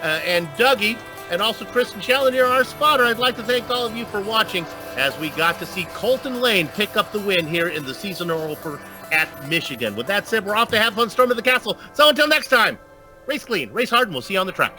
and Dougie, and also Chris and Challenger, our spotter. I'd like to thank all of you for watching as we got to see Colton Lane pick up the win here in the seasonal opener at Michigan. With that said, we're off to have fun storming the castle. So until next time, race clean, race hard, and we'll see you on the track.